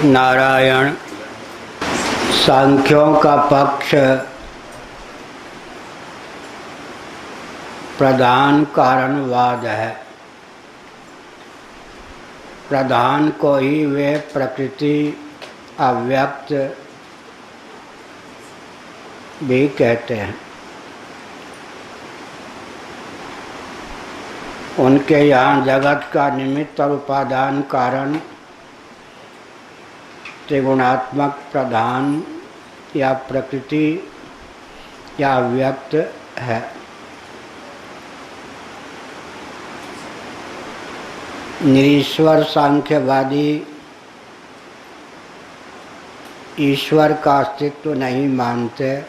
नारायण। सांख्यों का पक्ष प्रधान कारणवाद है। प्रधान को ही वे प्रकृति अव्यक्त भी कहते हैं। उनके यहाँ जगत का निमित्त और उपादान कारण त्रिगुणात्मक प्रधान या प्रकृति या अव्यक्त है। निरीश्वर सांख्यवादी ईश्वर का अस्तित्व नहीं मानते,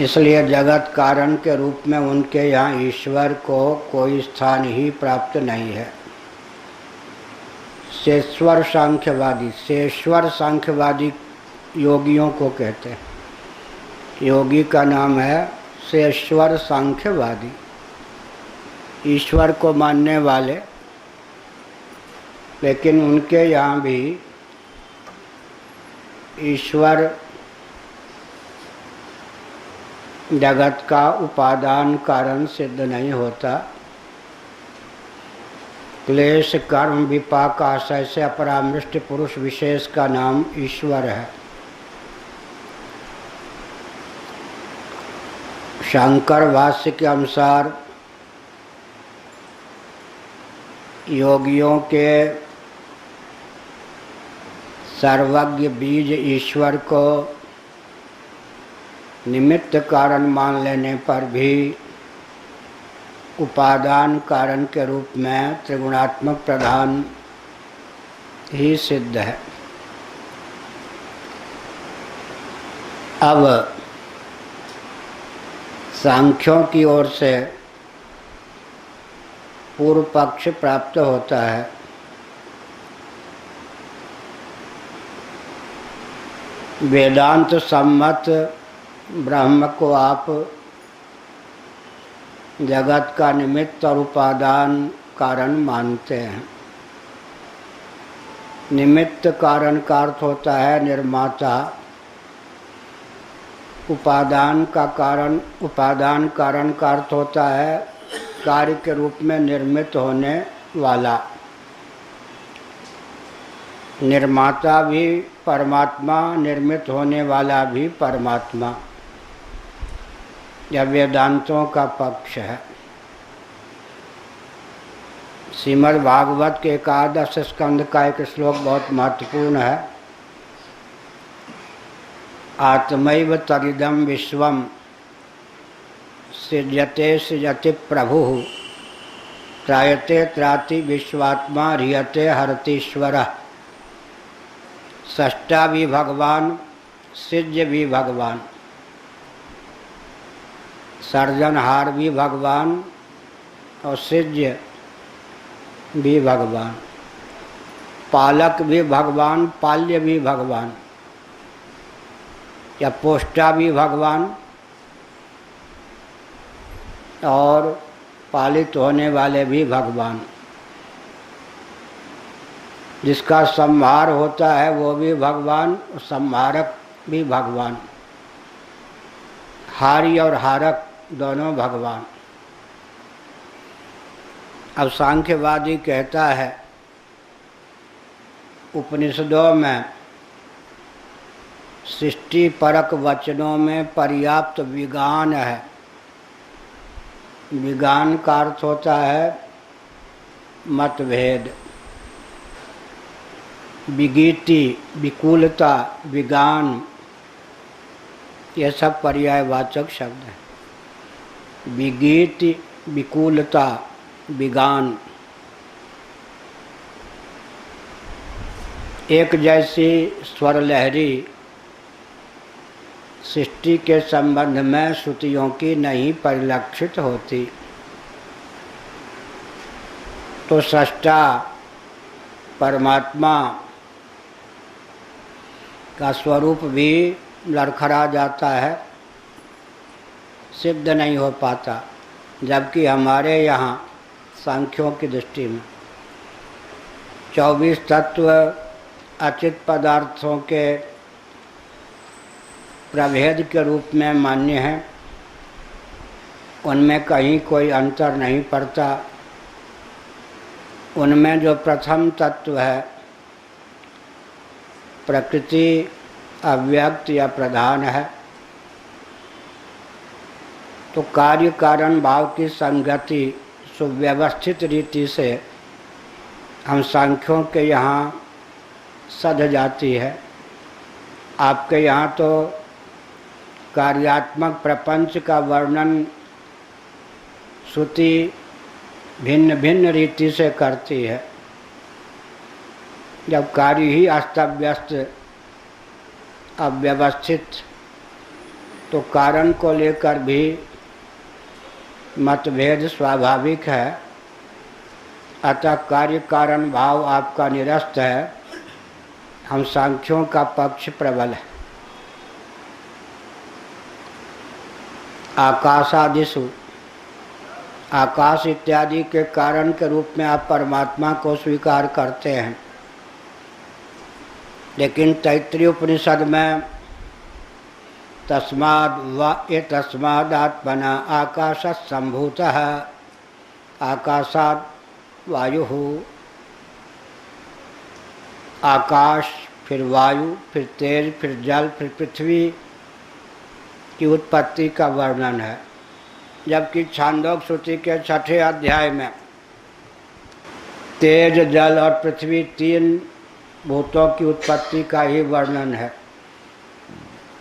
इसलिए जगत कारण के रूप में उनके यहाँ ईश्वर को कोई स्थान ही प्राप्त नहीं है। शेश्वर सांख्यवादी योगियों को कहते हैं। योगी का नाम है शेश्वर सांख्यवादी, ईश्वर को मानने वाले। लेकिन उनके यहाँ भी ईश्वर जगत का उपादान कारण सिद्ध नहीं होता। क्लेश कर्म विपाक आशय से अपरामृष्ट पुरुष विशेष का नाम ईश्वर है। शंकर भाष्य के अनुसार योगियों के सर्वज्ञ बीज ईश्वर को निमित्त कारण मान लेने पर भी उपादान कारण के रूप में त्रिगुणात्मक प्रधान ही सिद्ध है। अब सांख्यों की ओर से पूर्व पक्ष प्राप्त होता है। वेदांत सम्मत ब्रह्म को आप जगत का निमित्त और उपादान कारण मानते हैं। निमित्त कारण का अर्थ होता है निर्माता, उपादान कारण का अर्थ होता है कार्य के रूप में निर्मित होने वाला। निर्माता भी परमात्मा, निर्मित होने वाला भी परमात्मा। यह वेदांतों का पक्ष है। श्रीमद् भागवत के 11 स्कंद का एक श्लोक बहुत महत्वपूर्ण है। आत्मैव तदिदं विश्वम सृजते सृजति प्रभुः त्रायते त्राति विश्वात्मा ह्रियते हरतीश्वरः। सृष्टा भी भगवान, सृज्य भी भगवान, सर्जनहार भी भगवान और सृज्य भी भगवान। पालक भी भगवान, पाल्य भी भगवान, या पोष्टा भी भगवान और पालित होने वाले भी भगवान। जिसका संहार होता है वो भी भगवान, संहारक भी भगवान। हारी और हारक दोनों भगवान। अब सांख्यवादी कहता है उपनिषदों में सृष्टि परक वचनों में पर्याप्त विज्ञान है। विज्ञान का अर्थ होता है मतभेद। विगीति, विकुलता, विज्ञान, ये सब पर्यायवाचक शब्द हैं। विगीति, विकुलता, विज्ञान। एक जैसी स्वर लहरी सृष्टि के संबंध में श्रुतियों की नहीं परिलक्षित होती, तो सृष्टा परमात्मा का स्वरूप भी लड़खड़ा जाता है, सिद्ध नहीं हो पाता। जबकि हमारे यहाँ सांख्यों की दृष्टि में 24 तत्व अचित पदार्थों के प्रभेद के रूप में मान्य हैं, उनमें कहीं कोई अंतर नहीं पड़ता। उनमें जो प्रथम तत्व है प्रकृति अव्यक्त या प्रधान है, तो कार्य कारण भाव की संगति सुव्यवस्थित रीति से हम सांख्यों के यहाँ सध जाती है। आपके यहाँ तो कार्यात्मक प्रपंच का वर्णन श्रुति भिन्न भिन्न रीति से करती है। जब कार्य ही अस्तव्यस्त अव्यवस्थित, तो कारण को लेकर भी मतभेद स्वाभाविक है। अतः कार्य कारण भाव आपका निरस्त है, हम सांख्यों का पक्ष प्रबल है। आकाशादिषु, आकाश इत्यादि के कारण के रूप में आप परमात्मा को स्वीकार करते हैं, लेकिन तैत्तिरीय उपनिषद में तस्मादात्मना आकाशः सम्भूतः, आकाशात् वायुः, आकाश फिर वायु फिर तेज फिर जल फिर पृथ्वी की उत्पत्ति का वर्णन है। जबकि छांदोग्य श्रुति के 6ठे अध्याय में तेज जल और पृथ्वी 3 भूतों की उत्पत्ति का ही वर्णन है,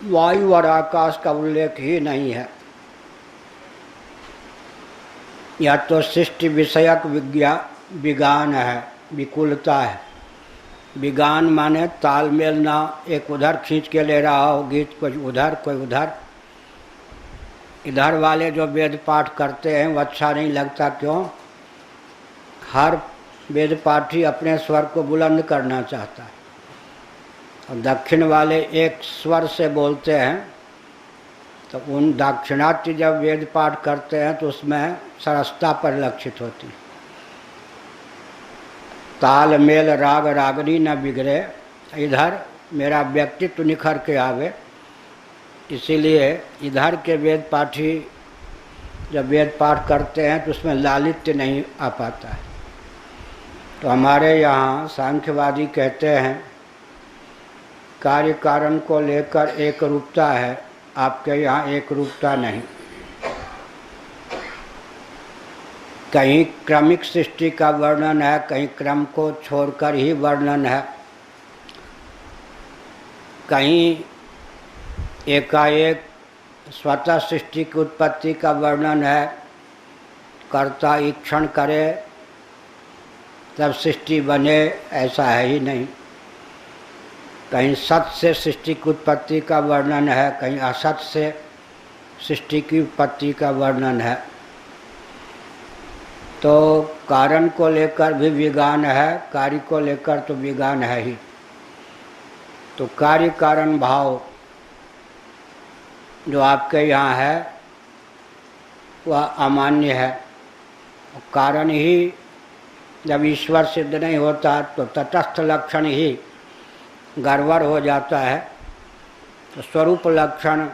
वायु और आकाश का उल्लेख ही नहीं है। यह तो सृष्टि विषयक विज्ञान है, विकुलता है। विज्ञान माने तालमेल ना, एक उधर खींच के ले रहा हो गीत, कोई उधर कोई उधर। इधर वाले जो वेद पाठ करते हैं वो अच्छा नहीं लगता। क्यों? हर वेद पाठी अपने स्वर को बुलंद करना चाहता है, और दक्षिण वाले एक स्वर से बोलते हैं। तो उन दाक्षिणात्य जब वेद पाठ करते हैं तो उसमें सरसता परिलक्षित होती है। ताल मेल राग रागनी न बिगड़े, इधर मेरा व्यक्तित्व निखर के आवे। इसीलिए इधर के वेद पाठी जब वेद पाठ करते हैं तो उसमें लालित्य नहीं आ पाता है। तो हमारे यहाँ सांख्यवादी कहते हैं कार्य कारण को लेकर एक रूपता है, आपके यहाँ एक रूपता नहीं। कहीं क्रमिक सृष्टि का वर्णन है, कहीं क्रम को छोड़कर ही वर्णन है, कहीं एकाएक स्वतः सृष्टि की उत्पत्ति का वर्णन है, कर्ता ईक्षण करे तब सृष्टि बने, ऐसा है ही नहीं। कहीं सत से सृष्टि की उत्पत्ति का वर्णन है, कहीं असत से सृष्टि की उत्पत्ति का वर्णन है। तो कारण को लेकर भी विज्ञान है, कार्य को लेकर तो विज्ञान है ही। तो कार्य कारण भाव जो आपके यहाँ है वह अमान्य है। कारण ही जब ईश्वर सिद्ध नहीं होता तो तटस्थ लक्षण ही गड़बड़ हो जाता है। तो स्वरूप लक्षण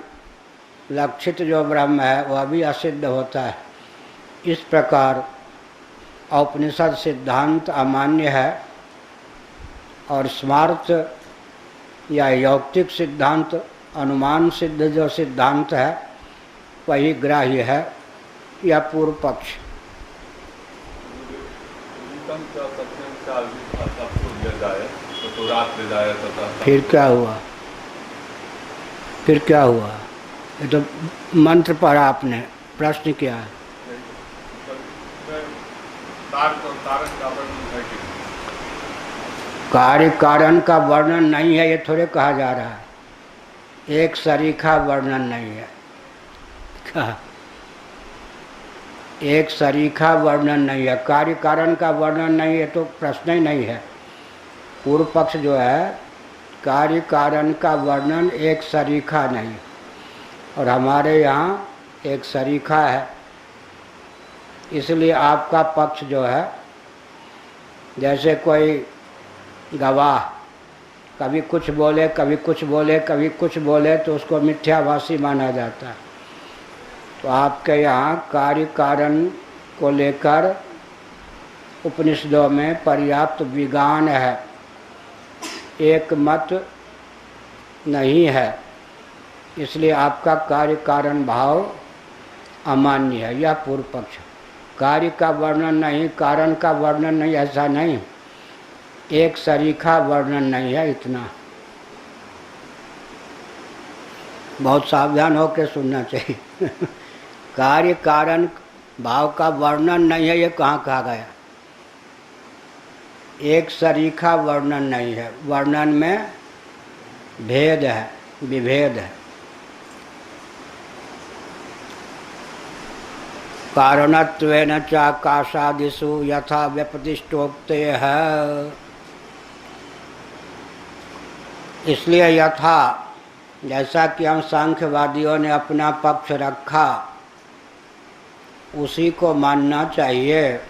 लक्षित जो ब्रह्म है वह भी असिद्ध होता है। इस प्रकार औपनिषद सिद्धांत अमान्य है और स्मार्त या यौक्तिक सिद्धांत, अनुमान सिद्ध जो सिद्धांत है वही ग्राह्य है या पूर्व पक्ष। फिर क्या हुआ? फिर क्या हुआ? ये तो मंत्र पढ़ा आपने, प्रश्न क्या है? कार्य कारण का वर्णन नहीं है, ये थोड़े कहा जा रहा है। एक सरीखा वर्णन नहीं है। क्या? एक सरीखा वर्णन नहीं है, कार्य कारण का वर्णन नहीं है तो प्रश्न ही नहीं है। पूर्व पक्ष जो है, कार्य कारण का वर्णन एक सरीखा नहीं, और हमारे यहाँ एक सरीखा है। इसलिए आपका पक्ष जो है, जैसे कोई गवाह, कभी कुछ बोले कभी कुछ बोले कभी कुछ बोले तो उसको मिथ्याभाषी माना जाता है। तो आपके यहाँ कार्य कारण को लेकर उपनिषदों में पर्याप्त विज्ञान है, एक मत नहीं है, इसलिए आपका कार्य कारण भाव अमान्य है। यह पूर्व पक्ष। कार्य का वर्णन नहीं, कारण का वर्णन नहीं, ऐसा नहीं, एक सरीखा वर्णन नहीं है, इतना बहुत सावधान होकर सुनना चाहिए। कार्य कारण भाव का वर्णन नहीं है, ये कहाँ कहा गया? एक सरीखा वर्णन नहीं है, वर्णन में भेद है, विभेद है। कारणत्वेन च आकाशादिषु यथा व्यपदिष्टोक्ते है, इसलिए यथा, जैसा कि हम सांख्यवादियों ने अपना पक्ष रखा उसी को मानना चाहिए।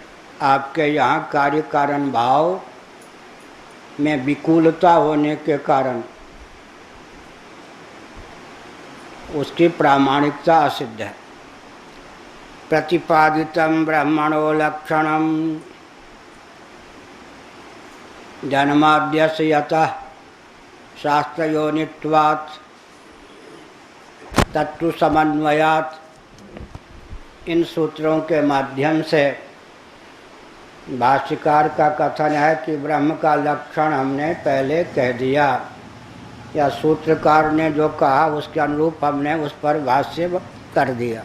आपके यहाँ कार्य कारण भाव में विकूलता होने के कारण उसकी प्रामाणिकता असिद्ध है। प्रतिपादितम ब्रह्मणो लक्षणम जन्माद्यस्य यतः शास्त्रयोनित्वात् तत्व समन्वयात्, इन सूत्रों के माध्यम से भाष्यकार का कथन है कि ब्रह्म का लक्षण हमने पहले कह दिया, या सूत्रकार ने जो कहा उसके अनुरूप हमने उस पर भाष्य कर दिया।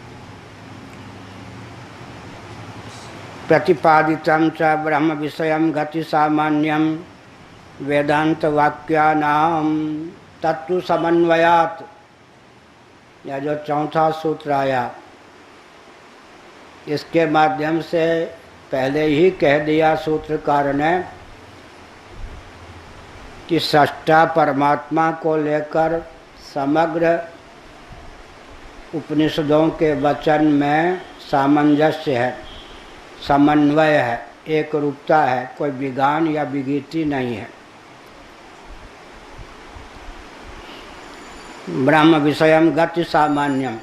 प्रतिपादितं च ब्रह्म विषयं गति सामान्यम वेदांत वाक्यानाम तत्व समन्वयात्, या जो चौथा सूत्र आया इसके माध्यम से पहले ही कह दिया सूत्रकार ने कि सृष्टा परमात्मा को लेकर समग्र उपनिषदों के वचन में सामंजस्य है, समन्वय है, एक रूपता है, कोई विज्ञान या विगीति नहीं है। ब्रह्म विषयम गति सामान्यम,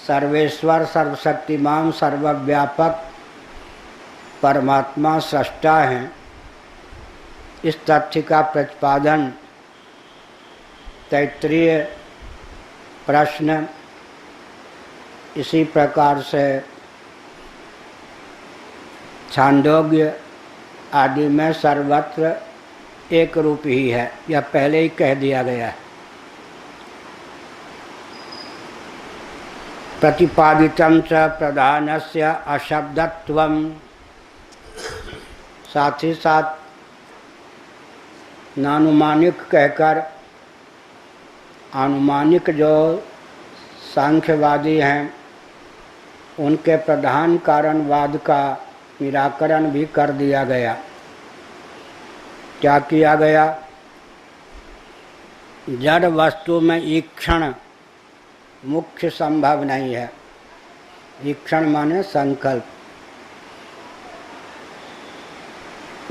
सर्वेश्वर सर्वशक्तिमान सर्वव्यापक परमात्मा सृष्टा हैं, इस तथ्य का प्रतिपादन तैत्तिरीय प्रश्न इसी प्रकार से छांदोग्य आदि में सर्वत्र एक रूप ही है, यह पहले ही कह दिया गया है। प्रतिपादितं च प्रधानस्य अशब्दत्वम, साथ ही साथ नानुमानिक कहकर आनुमानिक जो सांख्यवादी हैं उनके प्रधान कारणवाद का निराकरण भी कर दिया गया। क्या किया गया? जड़ वस्तु में ईक्षण मुख्य संभव नहीं है। ईक्षण माने संकल्प।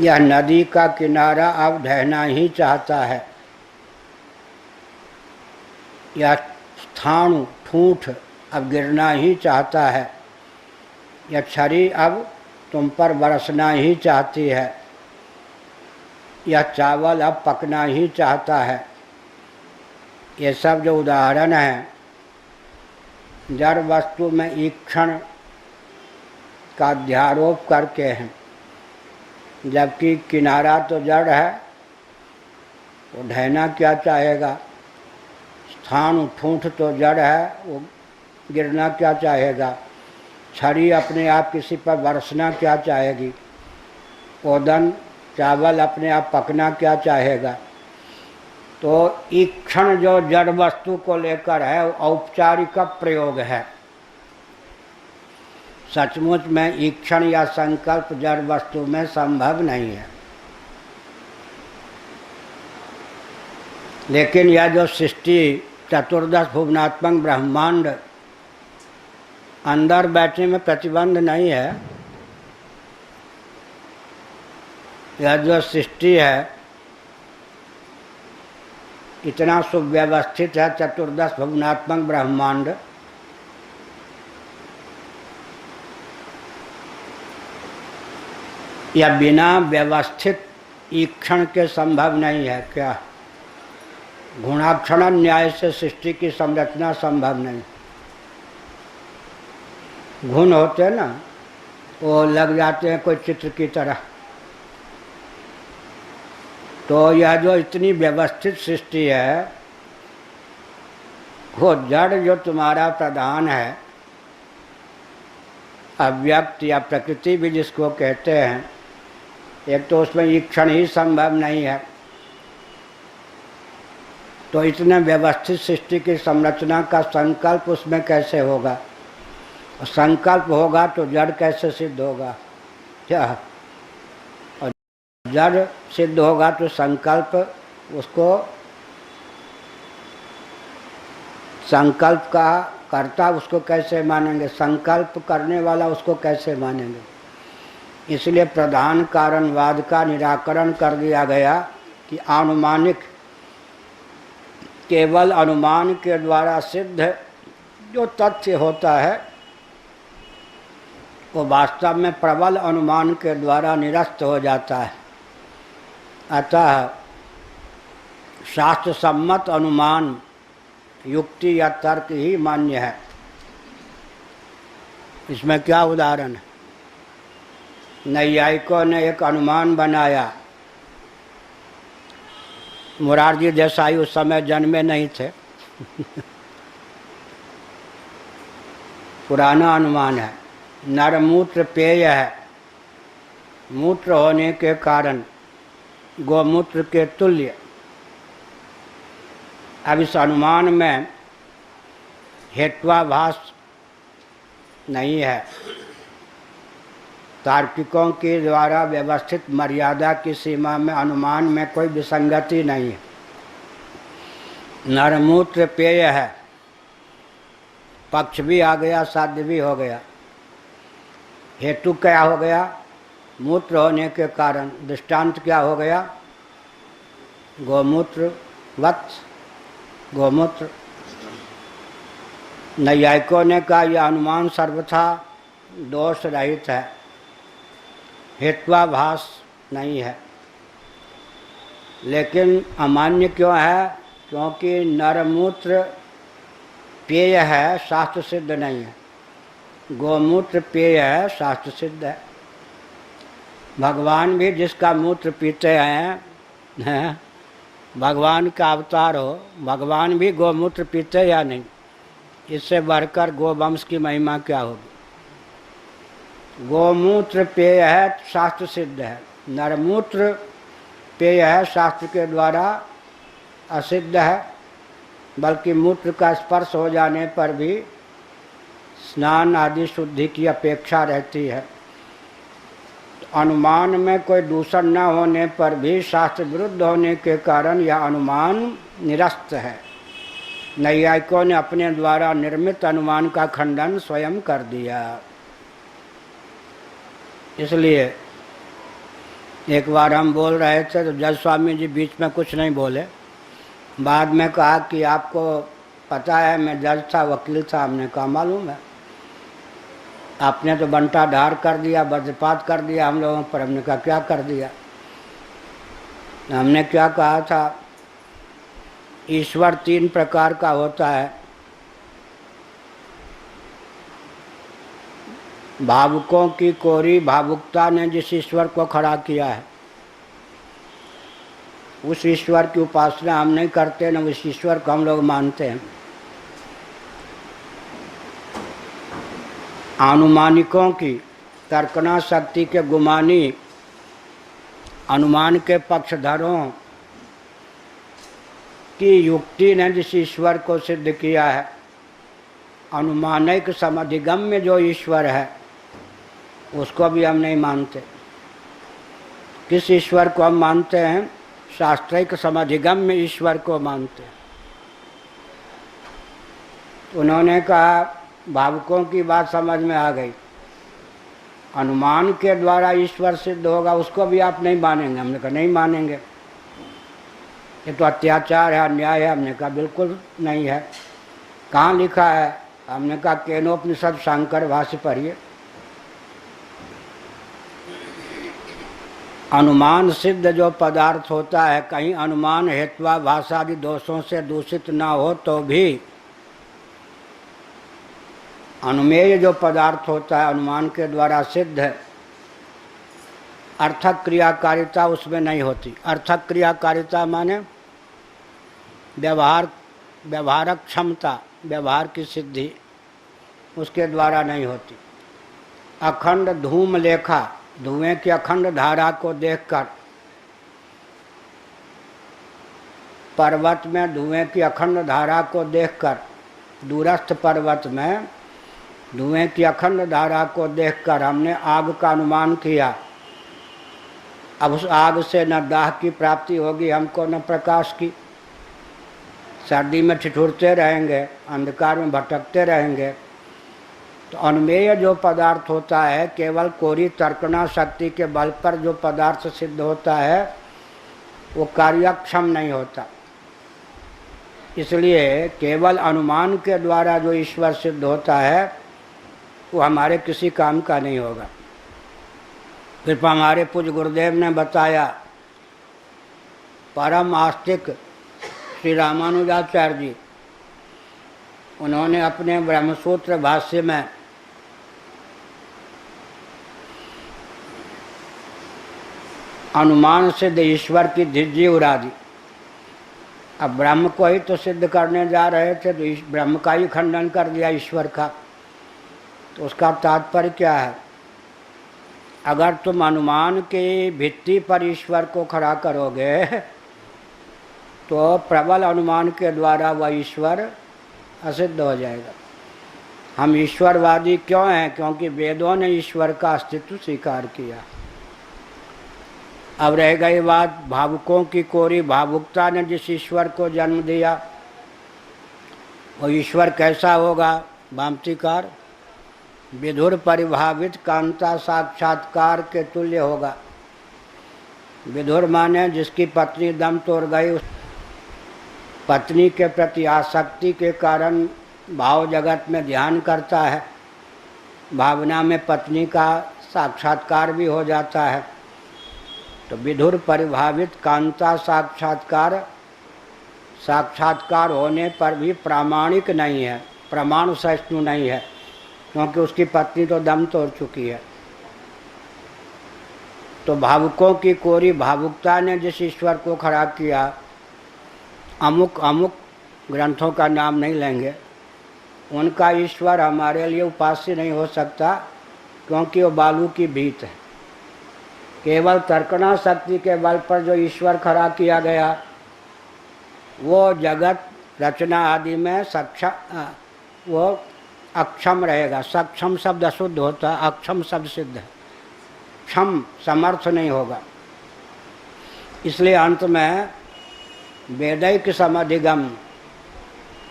यह नदी का किनारा अब ढहना ही चाहता है, यह स्थाणु ठूंठ अब गिरना ही चाहता है, यह छड़ी अब तुम पर बरसना ही चाहती है, यह चावल अब पकना ही चाहता है। ये सब जो उदाहरण हैं जड़ वस्तु में ईक्षण का अध्यारोप करके हैं, जबकि किनारा तो जड़ है, वो ढहना क्या चाहेगा? स्थान ठूंठ तो जड़ है, वो गिरना क्या चाहेगा? छड़ी अपने आप किसी पर बरसना क्या चाहेगी? ओदन चावल अपने आप पकना क्या चाहेगा? तो ईक्षण जो जड़ वस्तु को लेकर है औपचारिक प्रयोग है। सचमुच में ईक्षण या संकल्प जड़ वस्तु में संभव नहीं है। लेकिन यह जो सृष्टि चतुर्दश भुवनात्मक ब्रह्मांड अंदर बैठने में प्रतिबंध नहीं है। यह जो सृष्टि है इतना सुव्यवस्थित है, चतुर्दश भुवनात्मक ब्रह्मांड, यह बिना व्यवस्थित ईक्षण के संभव नहीं है। क्या गुणाक्षण न्याय से सृष्टि की संरचना संभव नहीं। गुण होते हैं ना, वो लग जाते हैं कोई चित्र की तरह। तो यह जो इतनी व्यवस्थित सृष्टि है, वो जड़ जो तुम्हारा प्रधान है, अव्यक्त या प्रकृति भी जिसको कहते हैं, एक तो उसमें ईक्षण ही संभव नहीं है। तो इतने व्यवस्थित सृष्टि की संरचना का संकल्प उसमें कैसे होगा? और संकल्प होगा तो जड़ कैसे सिद्ध होगा? क्या? और जड़ सिद्ध होगा तो संकल्प, उसको संकल्प का कर्ता उसको कैसे मानेंगे? संकल्प करने वाला उसको कैसे मानेंगे? इसलिए प्रधान कारणवाद का निराकरण कर दिया गया कि अनुमानिक, केवल अनुमान के द्वारा सिद्ध जो तथ्य होता है वो वास्तव में प्रबल अनुमान के द्वारा निरस्त हो जाता है। अतः शास्त्र सम्मत अनुमान युक्ति या तर्क ही मान्य है। इसमें क्या उदाहरण है? नैयायिकों ने एक अनुमान बनाया। मुरारजी देसाई उस समय जन्मे नहीं थे। पुराना अनुमान है, नरमूत्र पेय है, मूत्र होने के कारण गोमूत्र के तुल्य। अब इस अनुमान में हेत्वाभास नहीं है। तार्किकों के द्वारा व्यवस्थित मर्यादा की सीमा में अनुमान में कोई विसंगति नहीं है। नरमूत्र पेय है, पक्ष भी आ गया, साध्य भी हो गया। हेतु क्या हो गया? मूत्र होने के कारण। दृष्टांत क्या हो गया? गोमूत्र वत्स, गोमूत्र। नैयायिकों ने कहा यह अनुमान सर्वथा दोष रहित है, हेत्वाभास नहीं है। लेकिन अमान्य क्यों है? क्योंकि नरमूत्र पेय है, शास्त्र सिद्ध नहीं है। गोमूत्र पेय है, शास्त्र सिद्ध है। भगवान भी जिसका मूत्र पीते हैं, भगवान का अवतार हो, भगवान भी गोमूत्र पीते या नहीं? इससे बढ़कर गोवंश की महिमा क्या होगी? गोमूत्र पेय है, शास्त्र सिद्ध है। नरमूत्र पेय है, शास्त्र के द्वारा असिद्ध है, बल्कि मूत्र का स्पर्श हो जाने पर भी स्नान आदि शुद्धि की अपेक्षा रहती है। अनुमान में कोई दूषण न होने पर भी शास्त्र विरुद्ध होने के कारण यह अनुमान निरस्त है। नैयायिकों ने अपने द्वारा निर्मित अनुमान का खंडन स्वयं कर दिया। इसलिए एक बार हम बोल रहे थे तो जज स्वामी जी बीच में कुछ नहीं बोले। बाद में कहा कि आपको पता है मैं जज था, वकील था। हमने कहा मालूम है। आपने तो बंटा ढार कर दिया, वज्रपात कर दिया हम लोगों पर। हमने कहा क्या कर दिया? हमने क्या कहा था? ईश्वर 3 प्रकार का होता है। भावुकों की कोरी भावुकता ने जिस ईश्वर को खड़ा किया है, उस ईश्वर की उपासना हम नहीं करते, न उस ईश्वर को हम लोग मानते हैं। अनुमानिकों की, तर्कना शक्ति के गुमानी, अनुमान के पक्षधरों की युक्ति ने जिस ईश्वर को सिद्ध किया है, अनुमानिक समधिगम्य जो ईश्वर है, उसको भी हम नहीं मानते। किस ईश्वर को हम मानते हैं? शास्त्रिक समधिगम्य ईश्वर को मानते हैं। उन्होंने कहा भावुकों की बात समझ में आ गई। अनुमान के द्वारा ईश्वर सिद्ध होगा उसको भी आप नहीं मानेंगे। हमने कहा नहीं मानेंगे, ये तो अत्याचार है, अन्याय है। हमने कहा बिल्कुल नहीं है। कहाँ लिखा है? हमने कहा केनोपनिषद शंकर भाष्य पढ़िए। अनुमान सिद्ध जो पदार्थ होता है, कहीं अनुमान हेत्वा भाषादि दोषों से दूषित ना हो तो भी अनुमेय जो पदार्थ होता है अनुमान के द्वारा सिद्ध है, अर्थक क्रियाकारिता उसमें नहीं होती। अर्थक क्रियाकारिता माने व्यवहारक क्षमता, व्यवहार की सिद्धि उसके द्वारा नहीं होती। अखंड धूम लेखा, धुएं की अखंड धारा को देखकर, पर्वत में धुएं की अखंड धारा को देखकर, दूरस्थ पर्वत में धुएं की अखंड धारा को देखकर हमने आग का अनुमान किया। अब उस आग से न दाह की प्राप्ति होगी हमको, न प्रकाश की। सर्दी में ठिठुरते रहेंगे, अंधकार में भटकते रहेंगे। तो अनुमेय जो पदार्थ होता है, केवल कोरी तर्कना शक्ति के बल पर जो पदार्थ सिद्ध होता है वो कार्यक्षम नहीं होता। इसलिए केवल अनुमान के द्वारा जो ईश्वर सिद्ध होता है वो हमारे किसी काम का नहीं होगा। फिर हमारे पूज्य गुरुदेव ने बताया, परम आस्तिक श्री रामानुजाचार्य जी, उन्होंने अपने ब्रह्मसूत्र भाष्य में अनुमान सिद्ध ईश्वर की धिज्जी उड़ा दी। अब ब्रह्म को ही तो सिद्ध करने जा रहे थे, तो ब्रह्म का ही खंडन कर दिया ईश्वर का। तो उसका तात्पर्य क्या है? अगर तुम अनुमान की भित्ति पर ईश्वर को खड़ा करोगे तो प्रबल अनुमान के द्वारा वह ईश्वर असिद्ध हो जाएगा। हम ईश्वरवादी क्यों हैं? क्योंकि वेदों ने ईश्वर का अस्तित्व स्वीकार किया। अब रह गई बात भावुकों की कोरी भावुकता ने जिस ईश्वर को जन्म दिया, वो ईश्वर कैसा होगा? भामतीकार विधुर परिभावित कांता साक्षात्कार के तुल्य होगा। विधुर माने जिसकी पत्नी दम तोड़ गई, उस पत्नी के प्रति आसक्ति के कारण भाव जगत में ध्यान करता है, भावना में पत्नी का साक्षात्कार भी हो जाता है। तो विधुर परिभावित कांता साक्षात्कार होने पर भी प्रामाणिक नहीं है, प्रमाण सहिष्णु नहीं है, क्योंकि उसकी पत्नी तो दम तोड़ चुकी है। तो भावुकों की कोरी भावुकता ने जिस ईश्वर को खड़ा किया, अमुक अमुक ग्रंथों का नाम नहीं लेंगे, उनका ईश्वर हमारे लिए उपास्य नहीं हो सकता, क्योंकि वो बालू की भीत है। केवल तर्कना शक्ति के बल पर जो ईश्वर खड़ा किया गया वो जगत रचना आदि में वो अक्षम रहेगा। सक्षम शब्द अशुद्ध होता है, अक्षम शब्द सिद्ध है। क्षम समर्थ नहीं होगा। इसलिए अंत में वेदैक समधिगम,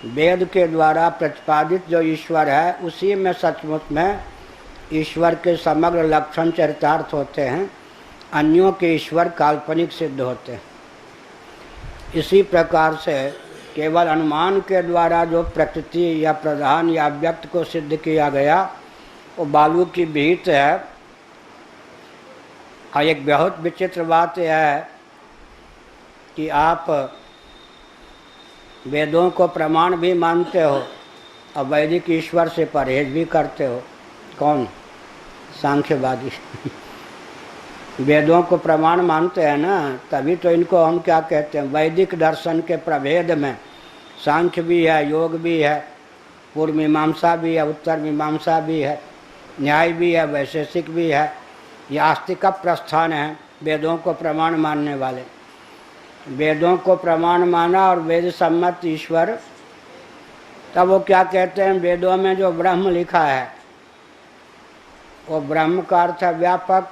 वेद के द्वारा प्रतिपादित जो ईश्वर है उसी में सचमुच में ईश्वर के समग्र लक्षण चरितार्थ होते हैं, अन्यों के ईश्वर काल्पनिक सिद्ध होते हैं। इसी प्रकार से केवल अनुमान के द्वारा जो प्रकृति या प्रधान या व्यक्त को सिद्ध किया गया वो बालू की भीत है। और एक बहुत विचित्र बात यह है कि आप वेदों को प्रमाण भी मानते हो और वैदिक ईश्वर से परहेज भी करते हो। कौन? सांख्यवादी। वेदों को प्रमाण मानते हैं ना, तभी तो इनको हम क्या कहते हैं, वैदिक दर्शन के प्रभेद में सांख्य भी है, योग भी है, पूर्व मीमांसा भी है, उत्तर मीमांसा भी है, न्याय भी है, वैशेषिक भी है। ये आस्तिक प्रस्थान है वेदों को प्रमाण मानने वाले। वेदों को प्रमाण माना और वेद सम्मत ईश्वर, तब वो क्या कहते हैं, वेदों में जो ब्रह्म लिखा है वो ब्रह्म का अर्थ है व्यापक,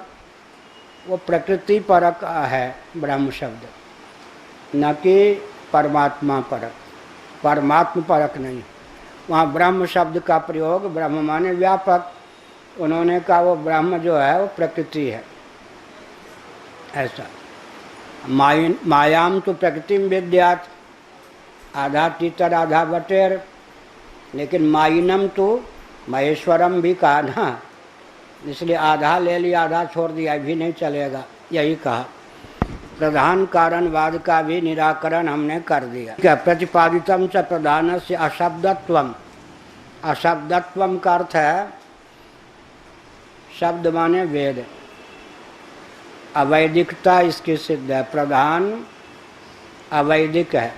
वो प्रकृति परक है ब्रह्म शब्द, न कि परमात्मा परक। परमात्मा परक नहीं। वहाँ ब्रह्म शब्द का प्रयोग, ब्रह्म माने व्यापक, उन्होंने कहा वो ब्रह्म जो है वो प्रकृति है। ऐसा मायाम तो प्रकृति विद्यात, आधा तीतर आधा बटेर, लेकिन माइनम तो महेश्वरम भी कहा ना, इसलिए आधा ले लिया आधा छोड़ दिया भी नहीं चलेगा, यही कहा। प्रधान कारणवाद का भी निराकरण हमने कर दिया। क्या प्रतिपादितम च प्रधान से अशब्दत्वम, अशब्दत्वम का अर्थ है शब्द माने वेद, अवैदिकता इसकी सिद्ध है। प्रधान अवैदिक है,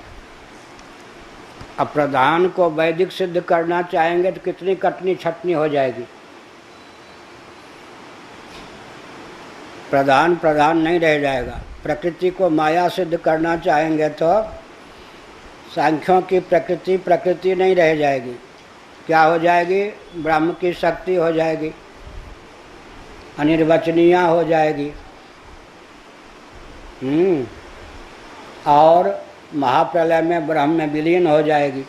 अब प्रधान को वैदिक सिद्ध करना चाहेंगे तो कितनी कटनी छटनी हो जाएगी। प्रधान प्रधान नहीं रह जाएगा। प्रकृति को माया सिद्ध करना चाहेंगे तो सांख्यों की प्रकृति प्रकृति नहीं रह जाएगी, क्या हो जाएगी? ब्रह्म की शक्ति हो जाएगी, अनिर्वचनीय हो जाएगी। और महाप्रलय में ब्रह्म में विलीन हो जाएगी।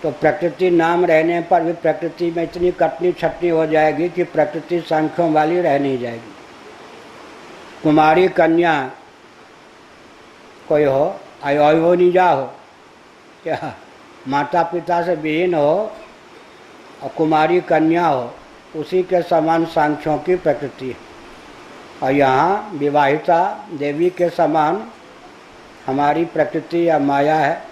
तो प्रकृति नाम रहने पर भी प्रकृति में इतनी कटनी छटनी हो जाएगी कि प्रकृति सांख्यों वाली रह नहीं जाएगी। कुमारी कन्या कोई हो, अयोनिजा हो, क्या माता पिता से विहीन हो और कुमारी कन्या हो, उसी के समान सांख्यों की प्रकृति है। और यहाँ विवाहिता देवी के समान हमारी प्रकृति या माया है,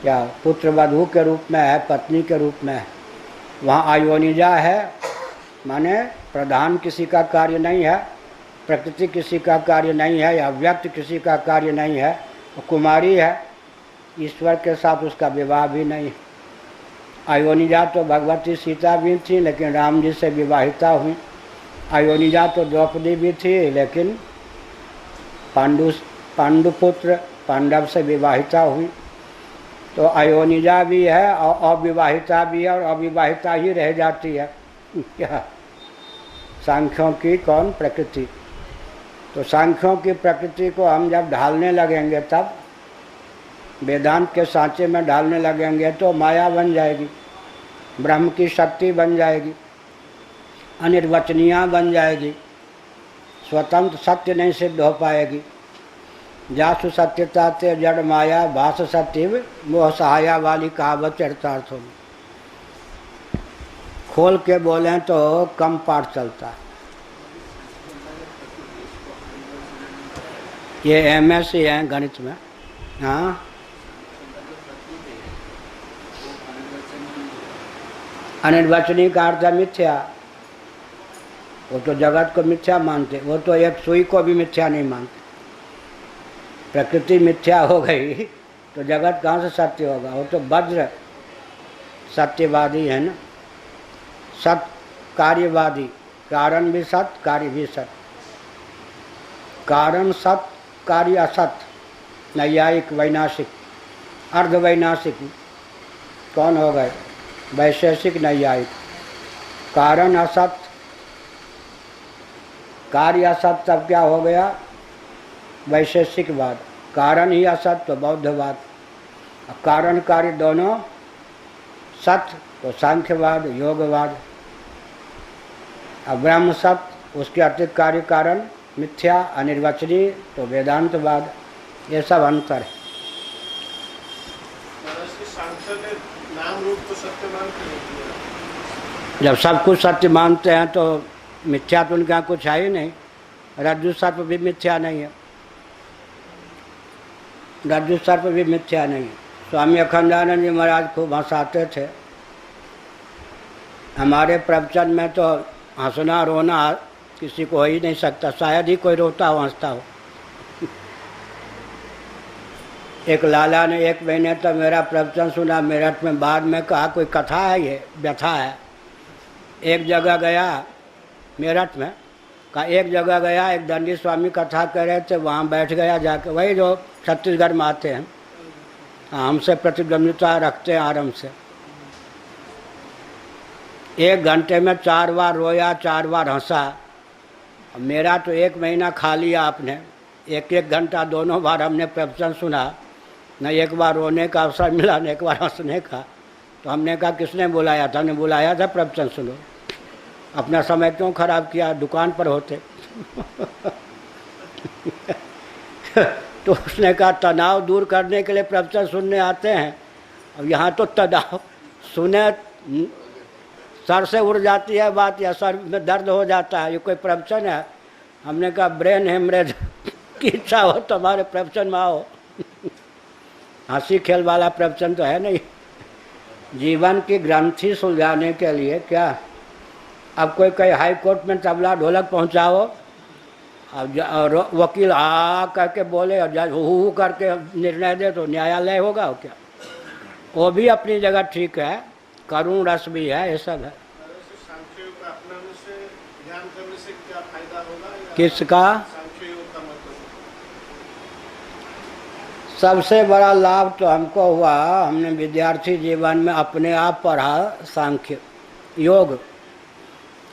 क्या पुत्र वधू के रूप में है, पत्नी के रूप में है। वहाँ अयोनिजा है, माने प्रधान किसी का कार्य नहीं है, प्रकृति किसी का कार्य नहीं है, या व्यक्ति किसी का कार्य नहीं है। कुमारी है, ईश्वर के साथ उसका विवाह भी नहीं है। अयोनिजा तो भगवती सीता भी थी लेकिन राम जी से विवाहिता हुई। अयोनिजा तो द्रौपदी भी थी लेकिन पांडुपुत्र पांडव से विवाहिता हुई। तो अयोनिजा भी है और अविवाहिता भी है, और अविवाहिता ही रह जाती है क्या सांख्यों की कौन? प्रकृति। तो सांख्यों की प्रकृति को हम जब ढालने लगेंगे, तब वेदांत के सांचे में ढालने लगेंगे तो माया बन जाएगी, ब्रह्म की शक्ति बन जाएगी, अनिर्वचनीय बन जाएगी, स्वतंत्र सत्य नहीं सिद्ध हो पाएगी। जासु सत्यता ते जड़ माया भास सत्य मोह सहाया वाली कहावत चरितार्थ होगी। खोल के बोलें तो कम पाठ चलता है। ये एमएससी है गणित में। हाँ, अनिर्वचनीय का अर्थ मिथ्या। वो तो जगत को मिथ्या मानते, वो तो एक सुई को भी मिथ्या नहीं मानते। प्रकृति मिथ्या हो गई तो जगत कहाँ से सत्य होगा? वो तो वज्र सत्यवादी है ना, सत कार्यवादी, कारण भी सत कार्य भी सत। कारण सत कार्य असत, नैयायिक वैनाशिक। अर्धवैनाशिक कौन हो गए? वैशेषिक नैयायिक। कारण असत कार्य असत, तब क्या हो गया? वैशेषिकवाद। कारण ही असत तो बौद्धवाद। कारण कार्य दोनों सत्य तो सांख्यवाद योगवाद। अब ब्रह्म सत्य, उसके अतिरिक्त कार्य कारण मिथ्या अनिर्वचनीय तो वेदांतवाद। ये सब अंतर है। जब सब कुछ सत्य मानते हैं तो मिथ्या तो उनके यहाँ कुछ है ही नहीं। रज्जु सर्प भी मिथ्या नहीं है, रज्जु सर्प भी मिथ्या नहीं है। स्वामी अखंडानंद जी महाराज खूब हंसाते थे। हमारे प्रवचन में तो हंसना रोना किसी को हो ही नहीं सकता, शायद ही कोई रोता हो हंसता हो। एक लाला ने एक महीने तक मेरा प्रवचन सुना मेरठ में, बाद में कहा कोई कथा है, ये व्यथा है। एक जगह गया मेरठ में, कहा एक जगह गया, एक दंडी स्वामी कथा कर रहे थे, वहाँ बैठ गया जाकर, वही जो छत्तीसगढ़ में आते हैं, हमसे प्रतिद्वंदिता रखते हैं आराम से। 1 घंटे में 4 बार रोया, 4 बार हंसा। मेरा तो 1 महीना खा लिया आपने। 1-1 घंटा दोनों बार हमने प्रवचन सुना, न एक बार रोने का अवसर मिला न एक बार हंसने का। तो हमने कहा किसने बुलाया था? हमने बुलाया था प्रवचन सुनो, अपना समय क्यों खराब किया, दुकान पर होते। तो उसने कहा तनाव दूर करने के लिए प्रवचन सुनने आते हैं, अब यहाँ तो तनाव सुने सर से उड़ जाती है बात या सर में दर्द हो जाता है, ये कोई प्रवचन है? हमने कहा ब्रेन हेमरेज की इच्छा हो तो हमारे प्रवचन में आओ। हंसी खेल वाला प्रवचन तो है नहीं। जीवन की ग्रंथि सुलझाने के लिए क्या अब कोई कहीं हाई कोर्ट में तबला ढोलक पहुंचाओ, अब वकील आ करके बोले और जज हु करके निर्णय दे तो न्यायालय होगा क्या? वो भी अपनी जगह ठीक है, करुण रस भी है, ये सब है। किसका? सबसे बड़ा लाभ तो हमको हुआ, हमने विद्यार्थी जीवन में अपने आप पढ़ा सांख्य योग,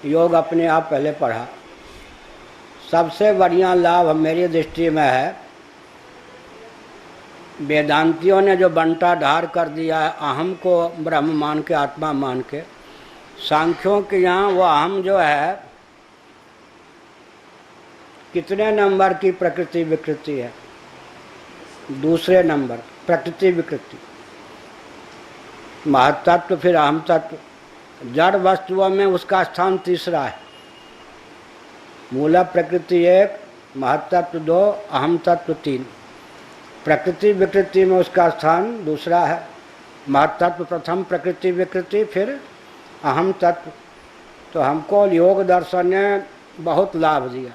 योग अपने आप पहले पढ़ा। सबसे बढ़िया लाभ मेरी दृष्टि में है, वेदांतियों ने जो बंटा ढार कर दिया है अहम को ब्रह्म मान के, आत्मा मान के, सांख्यों के यहाँ वो अहम जो है कितने नंबर की प्रकृति विकृति है? दूसरे नंबर प्रकृति विकृति, महत्तत्व फिर अहम तत्व, जड़ वस्तुओं में उसका स्थान तीसरा है। मूल प्रकृति एक, महत्तत्व दो, अहम तत्व तीन, प्रकृति विकृति में उसका स्थान दूसरा है। महत्तत्व प्रथम, प्रकृति विकृति फिर अहम तत्व। तो हमको योग दर्शन ने बहुत लाभ दिया।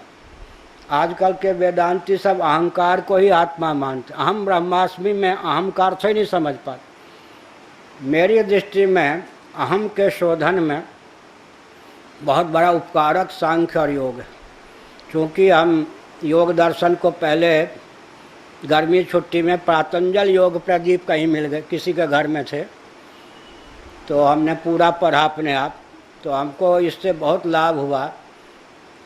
आजकल के वेदांती सब अहंकार को ही आत्मा मानते, अहम ब्रह्मास्मि में अहंकार से ही नहीं समझ पाते। मेरी दृष्टि में अहम के शोधन में बहुत बड़ा उपकारक सांख्य और योग है। क्योंकि हम योग दर्शन को पहले गर्मी छुट्टी में पतंजल योग प्रदीप कहीं मिल गए, किसी के घर में थे, तो हमने पूरा पढ़ा अपने आप, तो हमको इससे बहुत लाभ हुआ।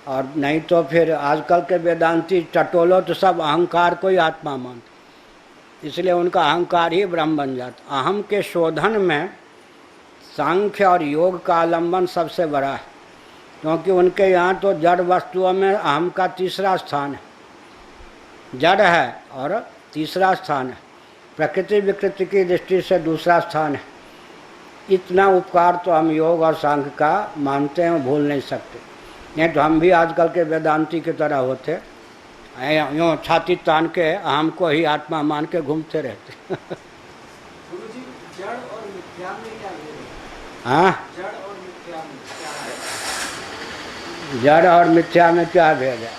और नहीं तो फिर आजकल के वेदांती टटोलो तो सब अहंकार को ही आत्मा मानते, इसलिए उनका अहंकार ही ब्रह्म बन जाता। अहम के शोधन में सांख्य और योग का आलम्बन सबसे बड़ा है, क्योंकि उनके यहाँ तो जड़ वस्तुओं में अहम का तीसरा स्थान है, जड़ है और तीसरा स्थान है, प्रकृति विकृति की दृष्टि से दूसरा स्थान है। इतना उपकार तो हम योग और सांख्य का मानते हैं, भूल नहीं सकते। नहीं तो हम भी आजकल के वेदांती की तरह होते, यूँ छाती तान के अहम को ही आत्मा मान के घूमते रहते। गुरुजी, जड़ और मिथ्या में क्या भेद है? हाँ, जड़ और मिथ्या में क्या है? जड़ और मिथ्या में क्या भेद है?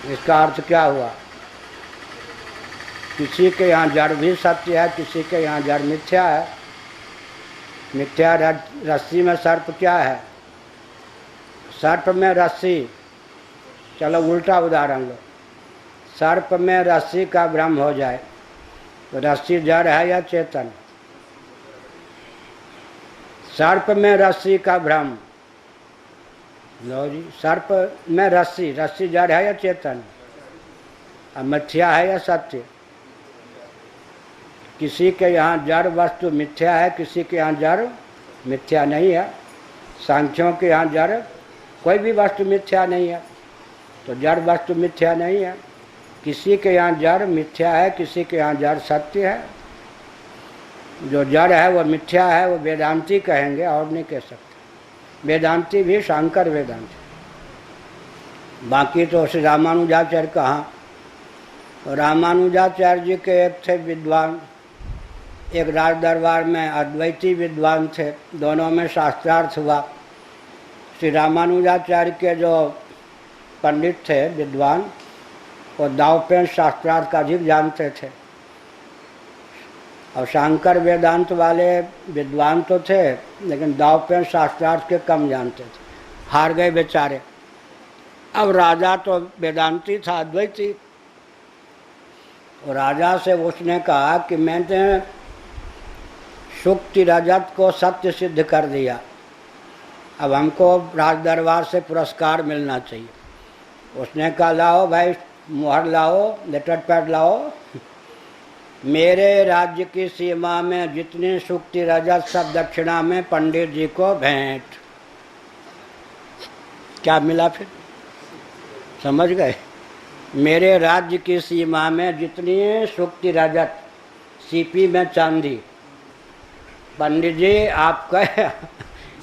इसका अर्थ क्या हुआ? किसी के यहाँ जड़ भी सत्य है, किसी के यहाँ जड़ मिथ्या है। मिथ्या रस्सी में सर्प क्या है? सर्प में रस्सी, चलो उल्टा उदाहरण लो, सर्प में रस्सी का भ्रम हो जाए तो रस्सी जड़ है या चेतन? सर्प में रस्सी का भ्रम, लो जी, सर्प में रस्सी, रस्सी जड़ है या चेतन? अब मिथ्या है या सत्य? किसी के यहाँ जड़ वस्तु मिथ्या है, किसी के यहाँ जड़ मिथ्या नहीं है। सांख्यों के यहाँ जड़ कोई भी वस्तु मिथ्या नहीं है, तो जड़ वस्तु मिथ्या नहीं है। किसी के यहाँ जड़ मिथ्या है, किसी के यहाँ जड़ सत्य है। जो जड़ है वो मिथ्या है, वो वेदांती कहेंगे, और नहीं कह सकते। वेदांती भी शंकर वेदांती। बाकी तो श्री रामानुजाचार्य कहाँ, रामानुजाचार्य जी के एक थे विद्वान, एक राज दरबार में अद्वैती विद्वान थे, दोनों में शास्त्रार्थ हुआ। श्री रामानुजाचार्य के जो पंडित थे विद्वान, वो दावपेन शास्त्रार्थ का अधिक जानते थे, और शंकर वेदांत वाले विद्वान तो थे लेकिन दावपेन शास्त्रार्थ के कम जानते थे, हार गए बेचारे। अब राजा तो वेदांती था, अद्वैती। राजा से उसने कहा कि मैंने शुक्ति रजत को सत्य सिद्ध कर दिया, अब हमको राज दरबार से पुरस्कार मिलना चाहिए। उसने कहा लाओ भाई, मुहर लाओ, लेटर पैड लाओ। मेरे राज्य की सीमा में जितनी सुक्ति रजत सब दक्षिणा में पंडित जी को भेंट। क्या मिला फिर? समझ गए? मेरे राज्य की सीमा में जितनी सुक्ति रजत, सीपी में चांदी, पंडित जी आपका